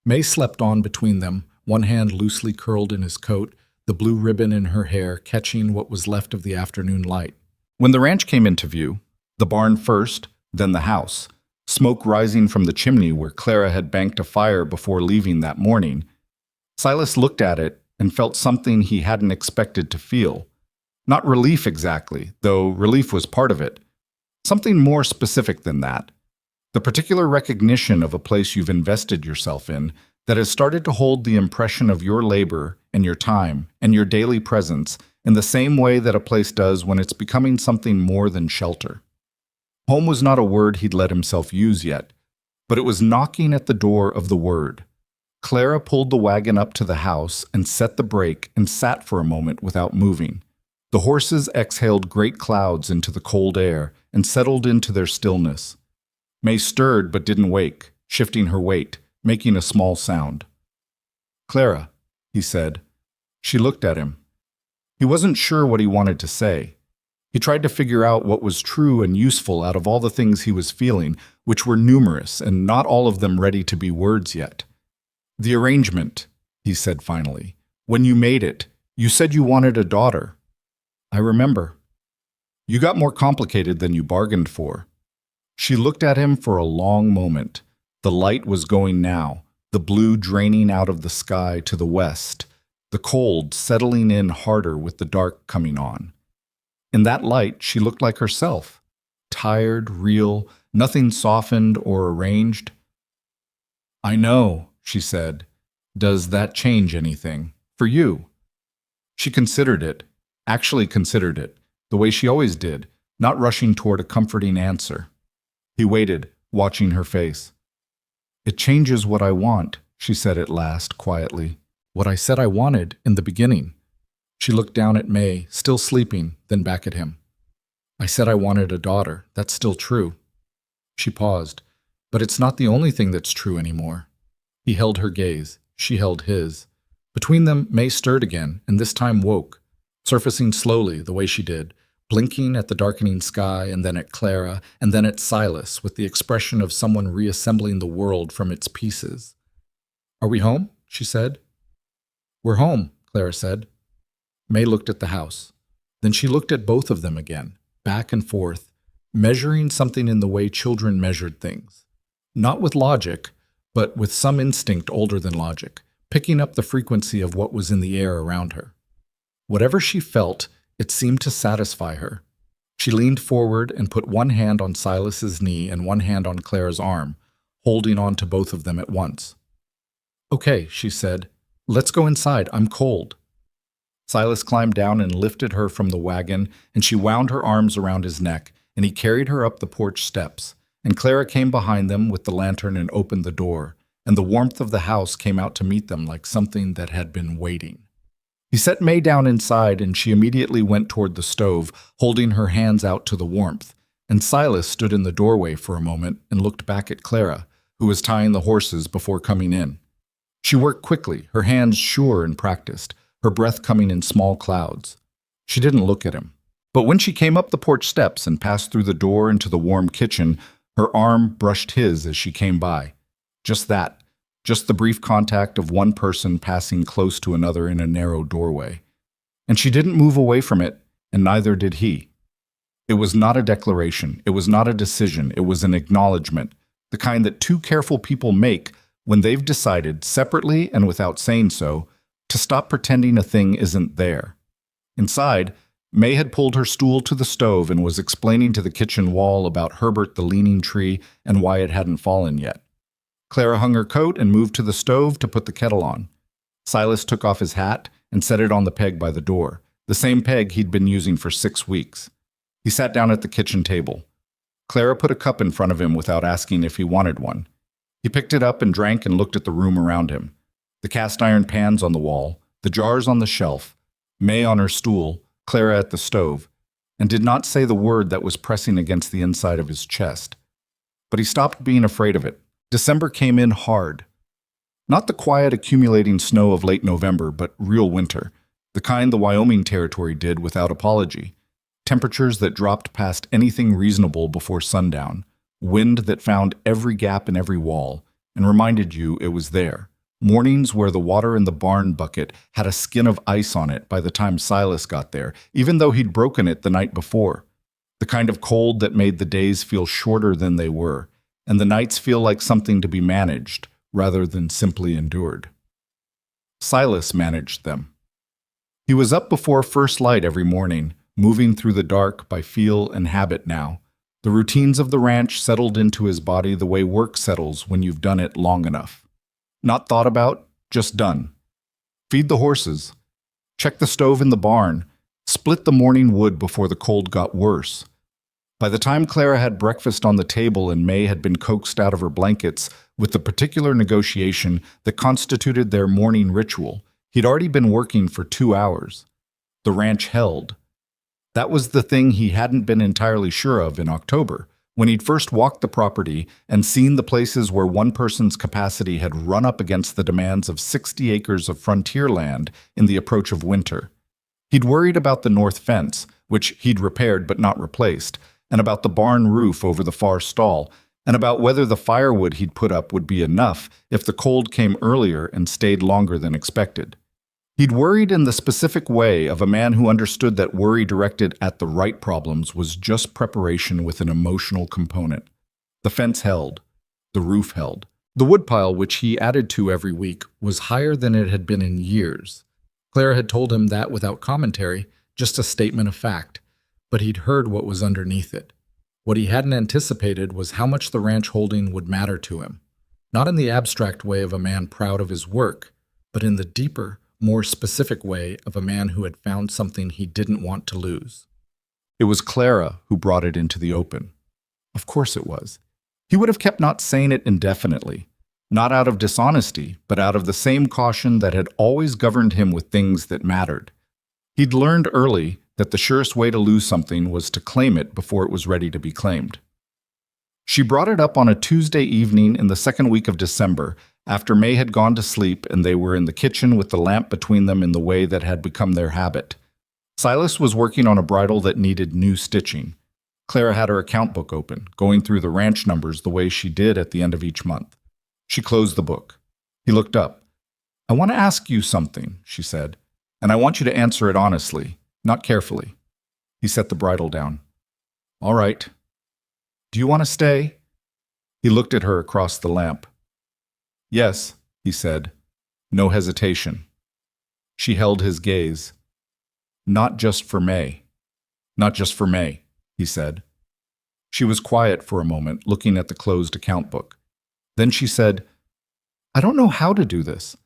May slept on between them, one hand loosely curled in his coat, the blue ribbon in her hair catching what was left of the afternoon light. When the ranch came into view, the barn first, then the house, smoke rising from the chimney where Clara had banked a fire before leaving that morning, Silas looked at it and felt something he hadn't expected to feel. Not relief exactly, though relief was part of it. Something more specific than that. The particular recognition of a place you've invested yourself in that has started to hold the impression of your labor and your time and your daily presence in the same way that a place does when it's becoming something more than shelter. Home was not a word he'd let himself use yet, but it was knocking at the door of the word. Clara pulled the wagon up to the house and set the brake and sat for a moment without moving. The horses exhaled great clouds into the cold air and settled into their stillness. May stirred but didn't wake, shifting her weight, making a small sound. Clara, he said. She looked at him. He wasn't sure what he wanted to say. He tried to figure out what was true and useful out of all the things he was feeling, which were numerous and not all of them ready to be words yet. The arrangement, he said finally. When you made it, you said you wanted a daughter. I remember. You got more complicated than you bargained for. She looked at him for a long moment. The light was going now, the blue draining out of the sky to the west, the cold settling in harder with the dark coming on. In that light, she looked like herself, tired, real, nothing softened or arranged. I know, she said. Does that change anything? For you? She considered it, actually considered it, the way she always did, not rushing toward a comforting answer. He waited, watching her face. It changes what I want, she said at last, quietly. What I said I wanted in the beginning. She looked down at May, still sleeping, then back at him. I said I wanted a daughter. That's still true. She paused. But it's not the only thing that's true anymore. He held her gaze. She held his. Between them, May stirred again, and this time woke, surfacing slowly the way she did, blinking at the darkening sky and then at Clara and then at Silas with the expression of someone reassembling the world from its pieces. Are we home? She said. We're home, Clara said. May looked at the house. Then she looked at both of them again, back and forth, measuring something in the way children measured things. Not with logic, but with some instinct older than logic, picking up the frequency of what was in the air around her. Whatever she felt, it seemed to satisfy her. She leaned forward and put one hand on Silas's knee and one hand on Clara's arm,
holding on to both of them at once. "Okay," she said. "Let's go inside. I'm cold." Silas climbed down and lifted her from the wagon, and she wound her arms around his neck, and he carried her up the porch steps. And Clara came behind them with the lantern and opened the door, and the warmth of the house came out to meet them like something that had been waiting. He set May down inside, and she immediately went toward the stove, holding her hands out to the warmth. And Silas stood in the doorway for a moment and looked back at Clara, who was tying the horses before coming in. She worked quickly, her hands sure and practiced, her breath coming in small clouds. She didn't look at him. But when she came up the porch steps and passed through the door into the warm kitchen, her arm brushed his as she came by. Just that, just the brief contact of one person passing close to another in a narrow doorway. And she didn't move away from it, and neither did he. It was not a declaration, it was not a decision, it was an acknowledgement, the kind that two careful people make when they've decided, separately and without saying so, to stop pretending a thing isn't there. Inside, May had pulled her stool to the stove and was explaining to the kitchen wall about Herbert the leaning tree and why it hadn't fallen yet. Clara hung her coat and moved to the stove to put the kettle on. Silas took off his hat and set it on the peg by the door, the same peg he'd been using for 6 weeks. He sat down at the kitchen table. Clara put a cup in front of him without asking if he wanted one. He picked it up and drank and looked at the room around him. The cast iron pans on the wall, the jars on the shelf, May on her stool, Clara at the stove, and did not say the word that was pressing against the inside of his chest. But he stopped being afraid of it. December came in hard. Not the quiet accumulating snow of late November, but real winter, the kind the Wyoming Territory did without apology. Temperatures that dropped past anything reasonable before sundown, wind that found every gap in every wall and reminded you it was there. Mornings where the water in the barn bucket had a skin of ice on it by the time Silas got there, even though he'd broken it the night before. The kind of cold that made the days feel shorter than they were, and the nights feel like something to be managed rather than simply endured. Silas managed them. He was up before first light every morning, moving through the dark by feel and habit now. The routines of the ranch settled into his body the way work settles when you've done it long enough. Not thought about, just done. Feed the horses. Check the stove in the barn. Split the morning wood before the cold got worse. By the time Clara had breakfast on the table and May had been coaxed out of her blankets with the particular negotiation that constituted their morning ritual, he'd already been working for 2 hours. The ranch held. That was the thing he hadn't been entirely sure of in October, when he'd first walked the property and seen the places where one person's capacity had run up against the demands of 60 acres of frontier land in the approach of winter. He'd worried about the north fence, which he'd repaired but not replaced, and about the barn roof over the far stall, and about whether the firewood he'd put up would be enough if the cold came earlier and stayed longer than expected. He'd worried in the specific way of a man who understood that worry directed at the right problems was just preparation with an emotional component. The fence held. The roof held. The woodpile, which he added to every week, was higher than it had been in years. Clara had told him that without commentary, just a statement of fact, but he'd heard what was underneath it. What he hadn't anticipated was how much the ranch holding would matter to him, not in the abstract way of a man proud of his work, but in the deeper, more specific way of a man who had found something he didn't want to lose. It was Clara who brought it into the open. Of course it was. He would have kept not saying it indefinitely, not out of dishonesty, but out of the same caution that had always governed him with things that mattered. He'd learned early that the surest way to lose something was to claim it before it was ready to be claimed. She brought it up on a Tuesday evening in the second week of December, after May had gone to sleep and they were in the kitchen with the lamp between them in the way that had become their habit. Silas was working on a bridle that needed new stitching. Clara had her account book open, going through the ranch numbers the way she did at the end of each month. She closed the book. He looked up. "I want to ask you something," she said, "and I want you to answer it honestly, not carefully." He set the bridle down. "All right. Do you want to stay?" He looked at her across the lamp. "Yes," he said. No hesitation. She held his gaze. "Not just for May." "Not just for May," he said. She was quiet for a moment, looking at the closed account book.
Then she said, I don't know how to do this.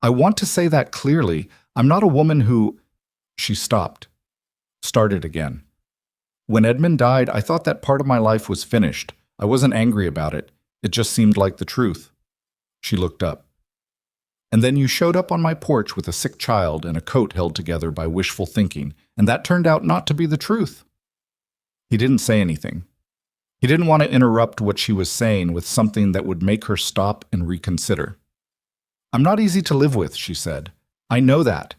I want to say that clearly. I'm not a woman who... She stopped. Started again. When Edmund died, I thought that part of my life was finished. I wasn't angry about it. It just seemed like the truth. She looked up. And then you showed up on my porch with a sick child and a coat held together by wishful thinking, and that turned out not to be the truth. He didn't say anything. He didn't want to interrupt what she was saying with something that would make her stop and reconsider. I'm not easy to live with, she said. I know that.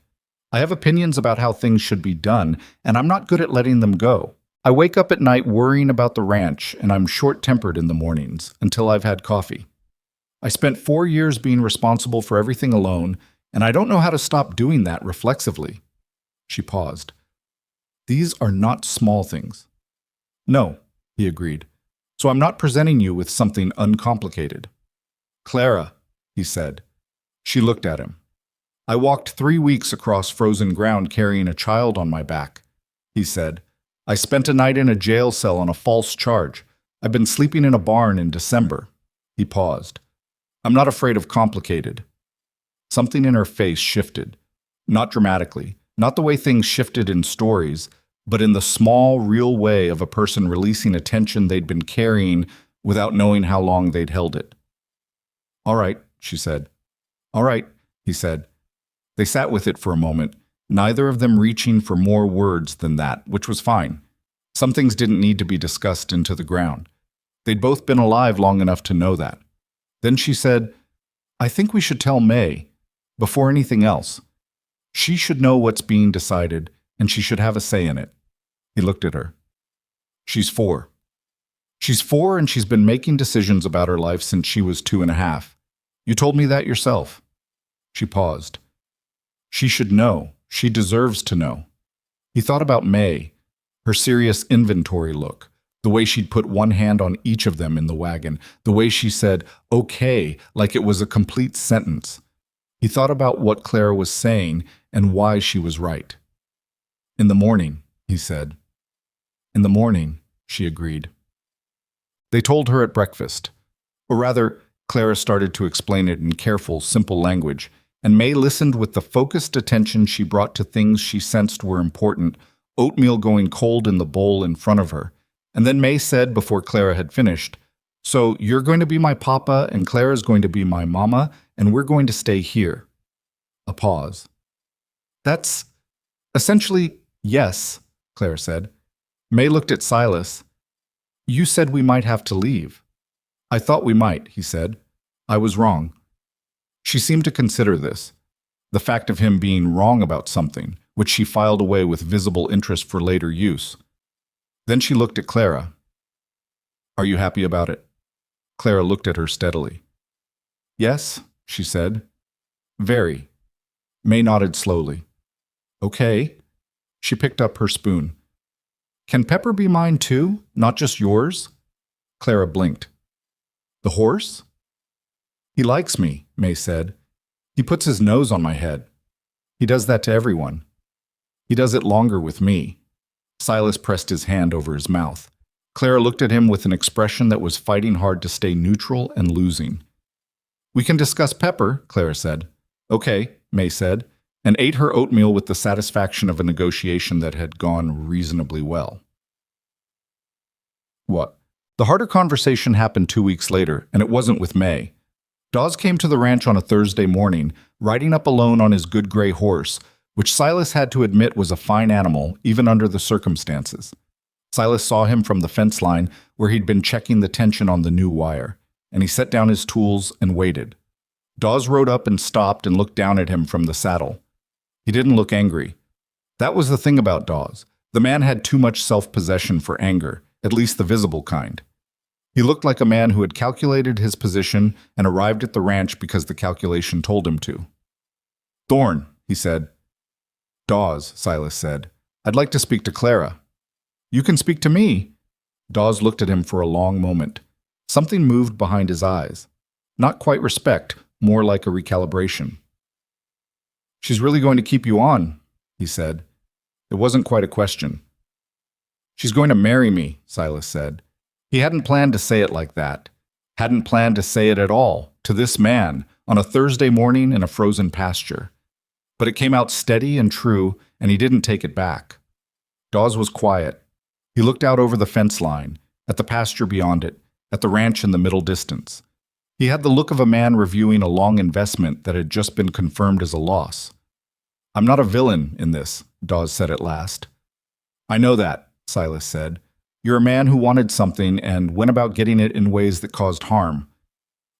I have opinions about how things should be done, and I'm not good at letting them go. I wake up at night worrying about the ranch, and I'm short-tempered in the mornings until I've had coffee. I spent 4 years being responsible for everything alone, and I don't know how to stop doing that reflexively. She paused. These are not small things. No, he agreed. So I'm not presenting you with something uncomplicated. Clara, he said. She looked at him. I walked 3 weeks across frozen ground carrying a child on my back, he said. I spent a night in a jail cell on a false charge. I've been sleeping in a barn in December. He paused. I'm not afraid of complicated. Something in her face shifted. Not dramatically, not the way things shifted in stories, but in the small, real way of a person releasing a tension they'd been carrying without knowing how long they'd held it. All right, she said. All right, he said. They sat with it for a moment, neither of them reaching for more words than that, which was fine. Some things didn't need to be discussed into the ground. They'd both been alive long enough to know that. Then she said, I think we should tell May, before anything else. She should know what's being decided, and she should have a say in it. He looked at her. She's 4. She's 4, and she's been making decisions about her life since she was 2.5. You told me that yourself. She paused. She should know. She deserves to know. He thought about May, her serious inventory look, the way she'd put one hand on each of them in the wagon, the way she said, okay, like it was a complete sentence. He thought about what Clara was saying and why she was right. In the morning, he said. In the morning, she agreed. They told her at breakfast. Or rather, Clara started to explain it in careful, simple language, and May listened with the focused attention she brought to things she sensed were important, oatmeal going cold in the bowl in front of her. And then May said, before Clara had finished, so you're going to be my papa, and Clara's going to be my mama, and we're going to stay here. A pause. That's essentially yes, Clara said. May looked at Silas. You said we might have to leave. I thought we might, he said. I was wrong. She seemed to consider this, the fact of him being wrong about something, which she filed away with visible interest for later use. Then she looked at Clara. Are you happy about it? Clara looked at her steadily. Yes, she said. Very. May nodded slowly. Okay. She picked up her spoon. Can Pepper be mine too, not just yours? Clara blinked. The horse? He likes me, May said. He puts his nose on my head. He does that to everyone. He does it longer with me. Silas pressed his hand over his mouth. Clara looked at him with an expression that was fighting hard to stay neutral and losing. We can discuss Pepper, Clara said. Okay, May said, and ate her oatmeal with the satisfaction of a negotiation that had gone reasonably well. What? The harder conversation happened 2 weeks later, and it wasn't with May. Dawes came to the ranch on a Thursday morning, riding up alone on his good gray horse, which Silas had to admit was a fine animal, even under the circumstances. Silas saw him from the fence line, where he'd been checking the tension on the new wire, and he set down his tools and waited. Dawes rode up and stopped and looked down at him from the saddle. He didn't look angry. That was the thing about Dawes. The man had too much self-possession for anger, at least the visible kind. He looked like a man who had calculated his position and arrived at the ranch because the calculation told him to. Thorne, he said. Dawes, Silas said. I'd like to speak to Clara. You can speak to me. Dawes looked at him for a long moment. Something moved behind his eyes. Not quite respect, more like a recalibration. She's really going to keep you on, he said. It wasn't quite a question. She's going to marry me, Silas said. He hadn't planned to say it like that. Hadn't planned to say it at all, to this man, on a Thursday morning in a frozen pasture. But it came out steady and true, and he didn't take it back. Dawes was quiet. He looked out over the fence line, at the pasture beyond it, at the ranch in the middle distance. He had the look of a man reviewing a long investment that had just been confirmed as a loss. "I'm not a villain in this," Dawes said at last. "I know that," Silas said. "You're a man who wanted something and went about getting it in ways that caused harm.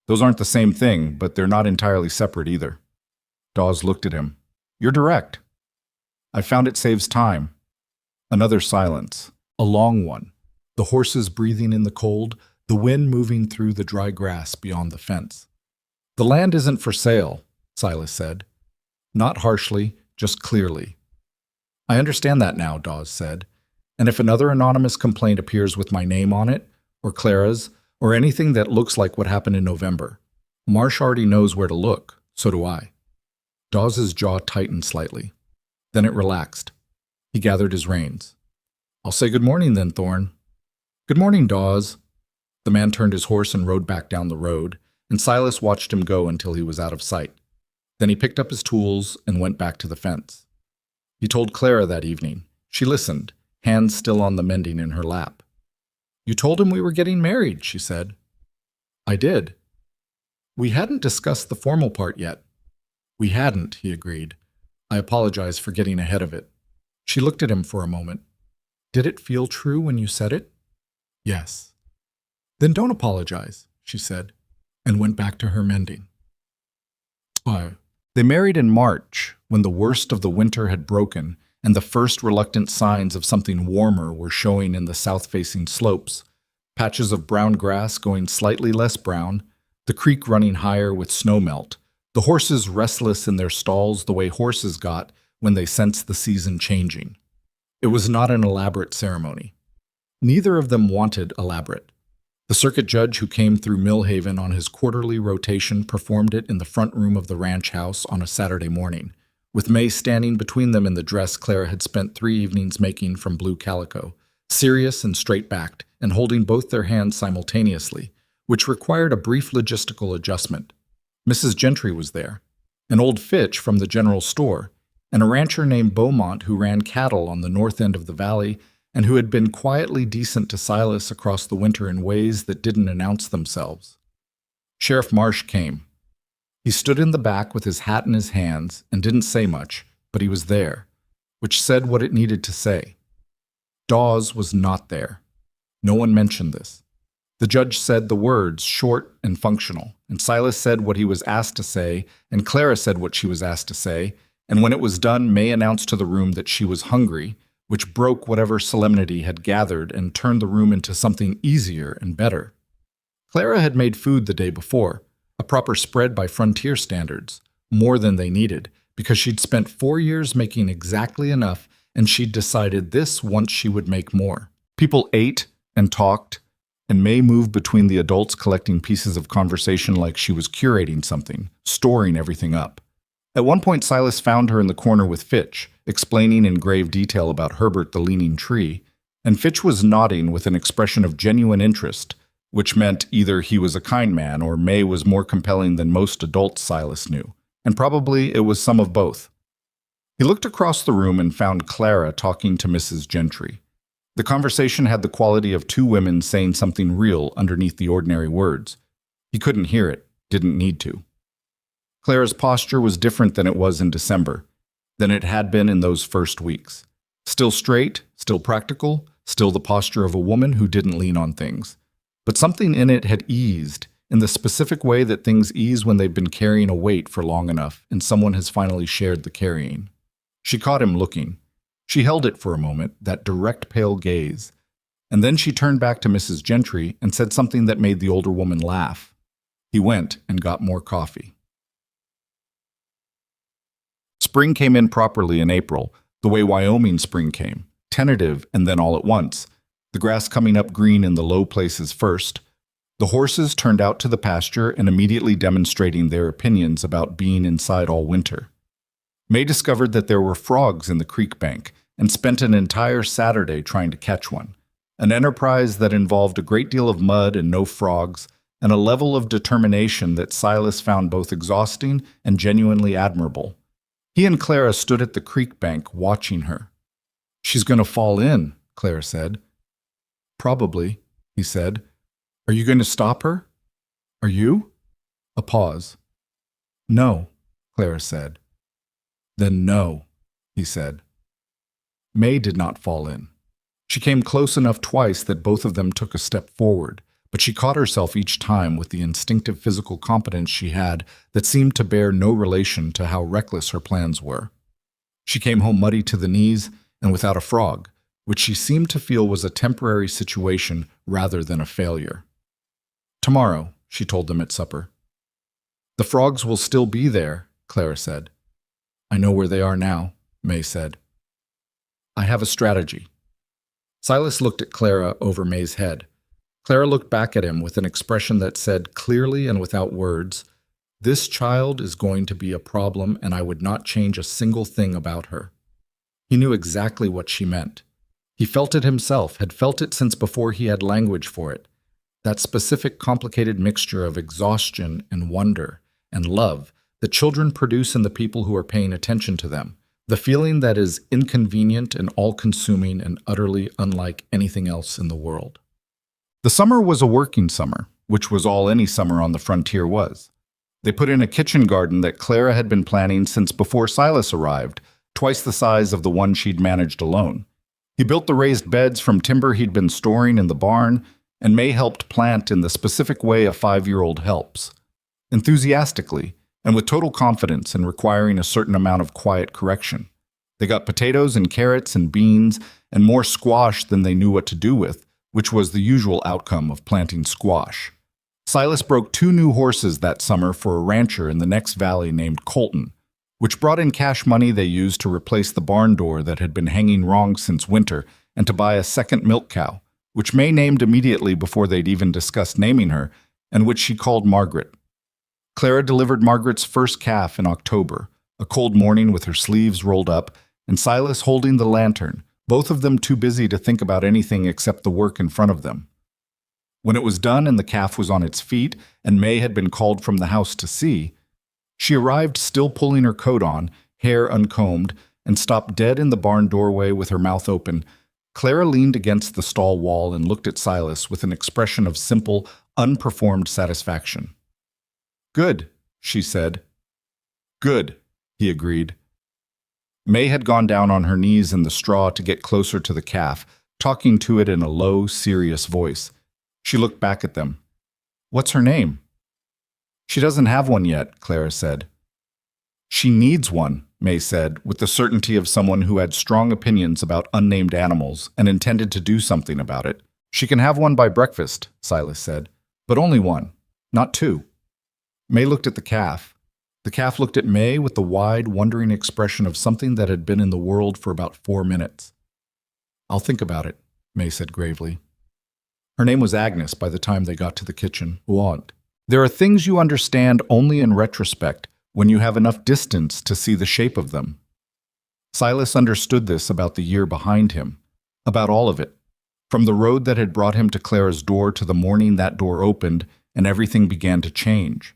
Those aren't the same thing, but they're not entirely separate either." Dawes looked at him. "You're direct." "I found it saves time." Another silence, a long one, the horses breathing in the cold, the wind moving through the dry grass beyond the fence. "The land isn't for sale," Silas said. Not harshly, just clearly. "I understand that now," Dawes said. "And if another anonymous complaint appears with my name on it, or Clara's, or anything that looks like what happened in November, Marsh already knows where to look, so do I." Dawes's jaw tightened slightly. Then it relaxed. He gathered his reins. "I'll say good morning then, Thorne." "Good morning, Dawes." The man turned his horse and rode back down the road, and Silas watched him go until he was out of sight. Then he picked up his tools and went back to the fence. He told Clara that evening. She listened, hands still on the mending in her lap. "You told him we were getting married," she said. "I did." "We hadn't discussed the formal part yet." "We hadn't," he agreed. "I apologize for getting ahead of it." She looked at him for a moment. "Did it feel true when you said it?" "Yes." "Then don't apologize," she said, and went back to her mending. They married in March, when the worst of the winter had broken and the first reluctant signs of something warmer were showing in the south-facing slopes, patches of brown grass going slightly less brown, the creek running higher with snowmelt, the horses restless in their stalls the way horses got when they sensed the season changing. It was not an elaborate ceremony. Neither of them wanted elaborate. The circuit judge who came through Millhaven on his quarterly rotation performed it in the front room of the ranch house on a Saturday morning, with May standing between them in the dress Clara had spent 3 evenings making from blue calico, serious and straight-backed, and holding both their hands simultaneously, which required a brief logistical adjustment. Mrs. Gentry was there, an old Fitch from the general store, and a rancher named Beaumont who ran cattle on the north end of the valley and who had been quietly decent to Silas across the winter in ways that didn't announce themselves. Sheriff Marsh came. He stood in the back with his hat in his hands and didn't say much, but he was there, which said what it needed to say. Dawes was not there. No one mentioned this. The judge said the words short and functional, and Silas said what he was asked to say, and Clara said what she was asked to say, and when it was done, May announced to the room that she was hungry, which broke whatever solemnity had gathered and turned the room into something easier and better. Clara had made food the day before, a proper spread by frontier standards, more than they needed, because she'd spent 4 years making exactly enough, and she'd decided this once she would make more. People ate and talked, and May moved between the adults collecting pieces of conversation like she was curating something, storing everything up. At one point, Silas found her in the corner with Fitch, explaining in grave detail about Herbert the leaning tree, and Fitch was nodding with an expression of genuine interest, which meant either he was a kind man or May was more compelling than most adults Silas knew, and probably it was some of both. He looked across the room and found Clara talking to Mrs. Gentry. The conversation had the quality of 2 women saying something real underneath the ordinary words. He couldn't hear it, didn't need to. Clara's posture was different than it was in December, than it had been in those first weeks. Still straight, still practical, still the posture of a woman who didn't lean on things. But something in it had eased, in the specific way that things ease when they've been carrying a weight for long enough and someone has finally shared the carrying. She caught him looking. She held it for a moment, that direct pale gaze, and then she turned back to Mrs. Gentry and said something that made the older woman laugh. He went and got more coffee. Spring came in properly in April, the way Wyoming spring came, tentative and then all at once, the grass coming up green in the low places first. The horses turned out to the pasture and immediately demonstrating their opinions about being inside all winter. May discovered that there were frogs in the creek bank and spent an entire Saturday trying to catch one, an enterprise that involved a great deal of mud and no frogs, and a level of determination that Silas found both exhausting and genuinely admirable. He and Clara stood at the creek bank watching her. "She's going to fall in," Clara said. "Probably," he said. "Are you going to stop her? Are you?" A pause. "No," Clara said. "Then no," he said. May did not fall in. She came close enough twice that both of them took a step forward, but she caught herself each time with the instinctive physical competence she had that seemed to bear no relation to how reckless her plans were. She came home muddy to the knees and without a frog, which she seemed to feel was a temporary situation rather than a failure. "Tomorrow," she told them at supper. "The frogs will still be there," Clara said. "I know where they are now," May said. "I have a strategy." Silas looked at Clara over May's head. Clara looked back at him with an expression that said clearly and without words, "This child is going to be a problem, and I would not change a single thing about her." He knew exactly what she meant. He felt it himself, had felt it since before he had language for it. That specific complicated mixture of exhaustion and wonder and love that children produce in the people who are paying attention to them. The feeling that is inconvenient and all-consuming and utterly unlike anything else in the world. The summer was a working summer, which was all any summer on the frontier was. They put in a kitchen garden that Clara had been planning since before Silas arrived, twice the size of the one she'd managed alone. He built the raised beds from timber he'd been storing in the barn, and May helped plant in the specific way a 5-year-old helps. Enthusiastically, and with total confidence and requiring a certain amount of quiet correction. They got potatoes and carrots and beans and more squash than they knew what to do with, which was the usual outcome of planting squash. Silas broke 2 new horses that summer for a rancher in the next valley named Colton, which brought in cash money they used to replace the barn door that had been hanging wrong since winter and to buy a second milk cow, which May named immediately before they'd even discussed naming her, and which she called Margaret. Clara delivered Margaret's first calf in October, a cold morning with her sleeves rolled up, and Silas holding the lantern, both of them too busy to think about anything except the work in front of them. When it was done and the calf was on its feet, and May had been called from the house to see, she arrived still pulling her coat on, hair uncombed, and stopped dead in the barn doorway with her mouth open. Clara leaned against the stall wall and looked at Silas with an expression of simple, unperformed satisfaction. "Good," she said. "Good," he agreed. May had gone down on her knees in the straw to get closer to the calf, talking to it in a low, serious voice. She looked back at them. "What's her name?" "She doesn't have one yet," Clara said. "She needs one," May said, with the certainty of someone who had strong opinions about unnamed animals and intended to do something about it. "She can have one by breakfast," Silas said, "but only one, not 2. May looked at the calf. The calf looked at May with the wide, wondering expression of something that had been in the world for about 4 minutes. "I'll think about it," May said gravely. Her name was Agnes by the time they got to the kitchen. "Want. There are things you understand only in retrospect, when you have enough distance to see the shape of them." Silas understood this about the year behind him, about all of it, from the road that had brought him to Clara's door to the morning that door opened and everything began to change.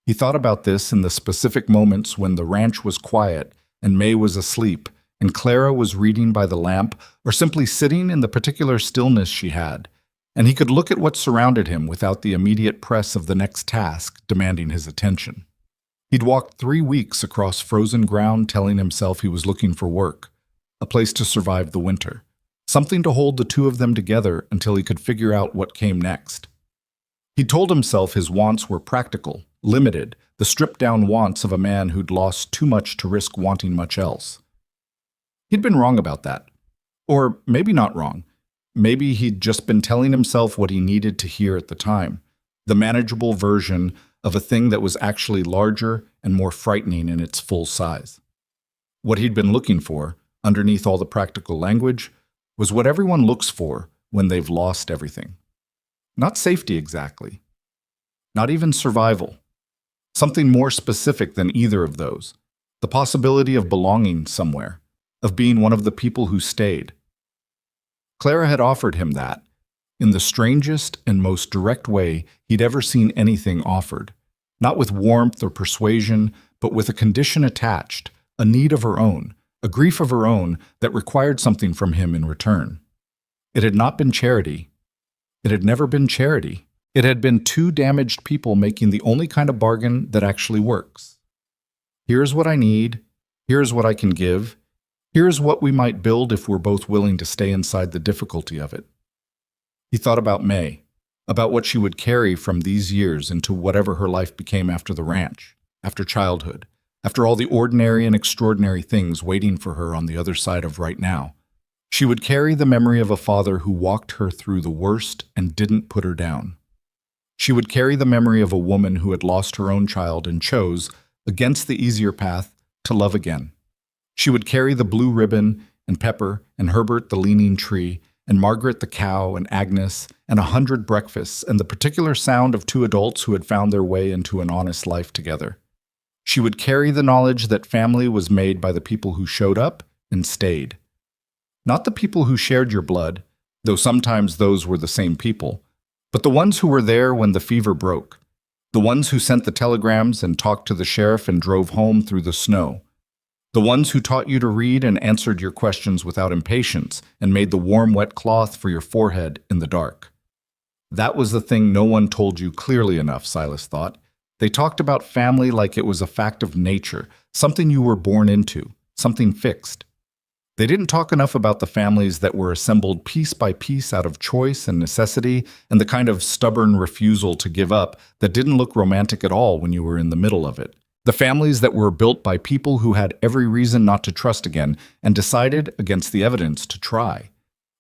He thought about this in the specific moments when the ranch was quiet and May was asleep and Clara was reading by the lamp or simply sitting in the particular stillness she had, and he could look at what surrounded him without the immediate press of the next task demanding his attention. He'd walked 3 weeks across frozen ground telling himself he was looking for work, a place to survive the winter, something to hold the two of them together until he could figure out what came next. He told himself his wants were practical, limited, the stripped-down wants of a man who'd lost too much to risk wanting much else. He'd been wrong about that. Or maybe not wrong. Maybe he'd just been telling himself what he needed to hear at the time, the manageable version of a thing that was actually larger and more frightening in its full size. What he'd been looking for, underneath all the practical language, was what everyone looks for when they've lost everything. Not safety exactly. Not even survival. Something more specific than either of those. The possibility of belonging somewhere, of being one of the people who stayed. Clara had offered him that, in the strangest and most direct way he'd ever seen anything offered. Not with warmth or persuasion, but with a condition attached, a need of her own, a grief of her own that required something from him in return. It had not been charity. It had never been charity. It had been two damaged people making the only kind of bargain that actually works. Here's what I need. Here's what I can give. Here's what we might build if we're both willing to stay inside the difficulty of it. He thought about May, about what she would carry from these years into whatever her life became after the ranch, after childhood, after all the ordinary and extraordinary things waiting for her on the other side of right now. She would carry the memory of a father who walked her through the worst and didn't put her down. She would carry the memory of a woman who had lost her own child and chose, against the easier path, to love again. She would carry the blue ribbon and Pepper and Herbert the leaning tree and Margaret the cow and Agnes and 100 breakfasts and the particular sound of two adults who had found their way into an honest life together. She would carry the knowledge that family was made by the people who showed up and stayed. Not the people who shared your blood, though sometimes those were the same people, but the ones who were there when the fever broke, the ones who sent the telegrams and talked to the sheriff and drove home through the snow, the ones who taught you to read and answered your questions without impatience and made the warm, wet cloth for your forehead in the dark. That was the thing no one told you clearly enough, Silas thought. They talked about family like it was a fact of nature, something you were born into, something fixed. They didn't talk enough about the families that were assembled piece by piece out of choice and necessity and the kind of stubborn refusal to give up that didn't look romantic at all when you were in the middle of it. The families that were built by people who had every reason not to trust again and decided, against the evidence, to try.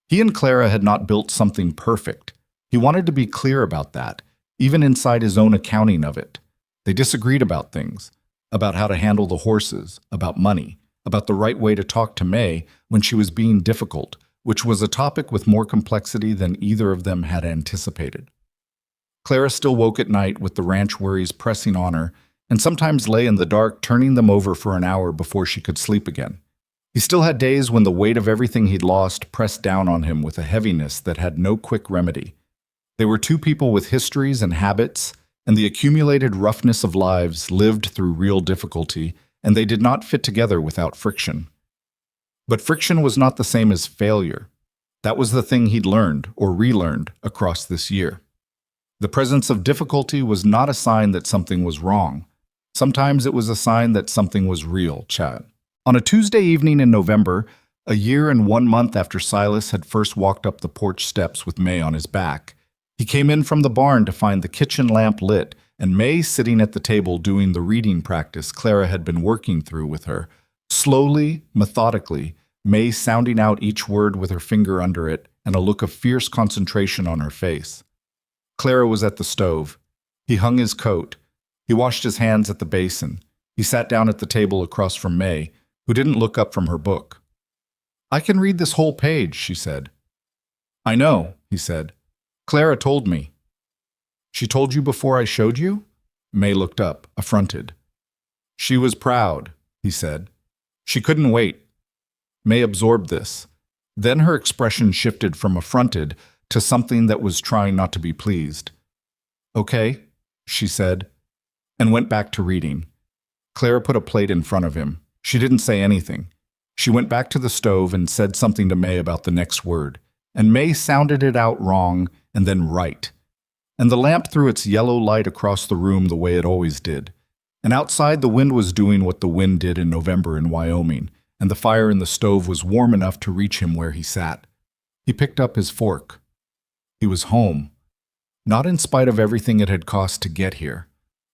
He and Clara had not built something perfect. He wanted to be clear about that, even inside his own accounting of it. They disagreed about things, about how to handle the horses, about money, about the right way to talk to May when she was being difficult, which was a topic with more complexity than either of them had anticipated. Clara still woke at night with the ranch worries pressing on her, and sometimes lay in the dark turning them over for an hour before she could sleep again. He still had days when the weight of everything he'd lost pressed down on him with a heaviness that had no quick remedy. They were two people with histories and habits, and the accumulated roughness of lives lived through real difficulty, and they did not fit together without friction. But friction was not the same as failure. That was the thing he'd learned, or relearned, across this year. The presence of difficulty was not a sign that something was wrong. Sometimes it was a sign that something was real, Chad. On a Tuesday evening in November, a year and 1 month after Silas had first walked up the porch steps with May on his back, he came in from the barn to find the kitchen lamp lit and May sitting at the table doing the reading practice Clara had been working through with her. Slowly, methodically, May sounding out each word with her finger under it and a look of fierce concentration on her face. Clara was at the stove. He hung his coat. He washed his hands at the basin. He sat down at the table across from May, who didn't look up from her book. "I can read this whole page," she said. "I know," he said. "Clara told me." "She told you before I showed you?" May looked up, affronted. "She was proud," he said. "She couldn't wait." May absorbed this. Then her expression shifted from affronted to something that was trying not to be pleased. "Okay," she said, and went back to reading. Clara put a plate in front of him. She didn't say anything. She went back to the stove and said something to May about the next word, and May sounded it out wrong and then right. And the lamp threw its yellow light across the room the way it always did. And outside, the wind was doing what the wind did in November in Wyoming, and the fire in the stove was warm enough to reach him where he sat. He picked up his fork. He was home. Not in spite of everything it had cost to get here.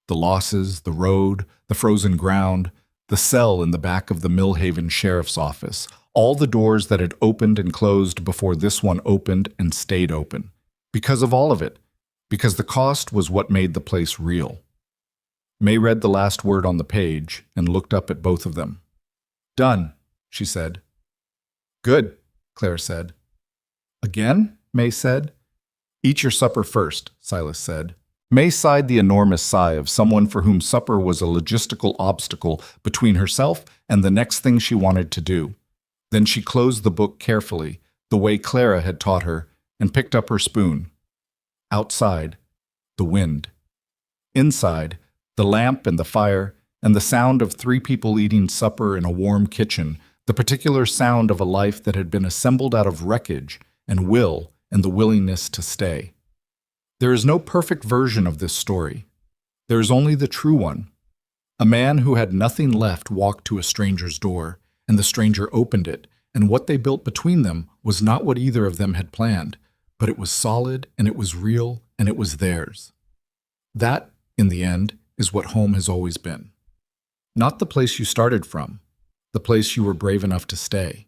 The losses, the road, the frozen ground, the cell in the back of the Millhaven Sheriff's office, all the doors that had opened and closed before this one opened and stayed open. Because of all of it. Because the cost was what made the place real. May read the last word on the page and looked up at both of them. "Done," she said. "Good," Claire said. "Again?" May said. "Eat your supper first," Silas said. May sighed the enormous sigh of someone for whom supper was a logistical obstacle between herself and the next thing she wanted to do. Then she closed the book carefully, the way Clara had taught her, and picked up her spoon. Outside, the wind. Inside, the lamp and the fire, and the sound of 3 people eating supper in a warm kitchen, the particular sound of a life that had been assembled out of wreckage and will and the willingness to stay. There is no perfect version of this story. There is only the true one. A man who had nothing left walked to a stranger's door, and the stranger opened it, and what they built between them was not what either of them had planned, but it was solid, and it was real, and it was theirs. That, in the end, is what home has always been. Not the place you started from, the place you were brave enough to stay.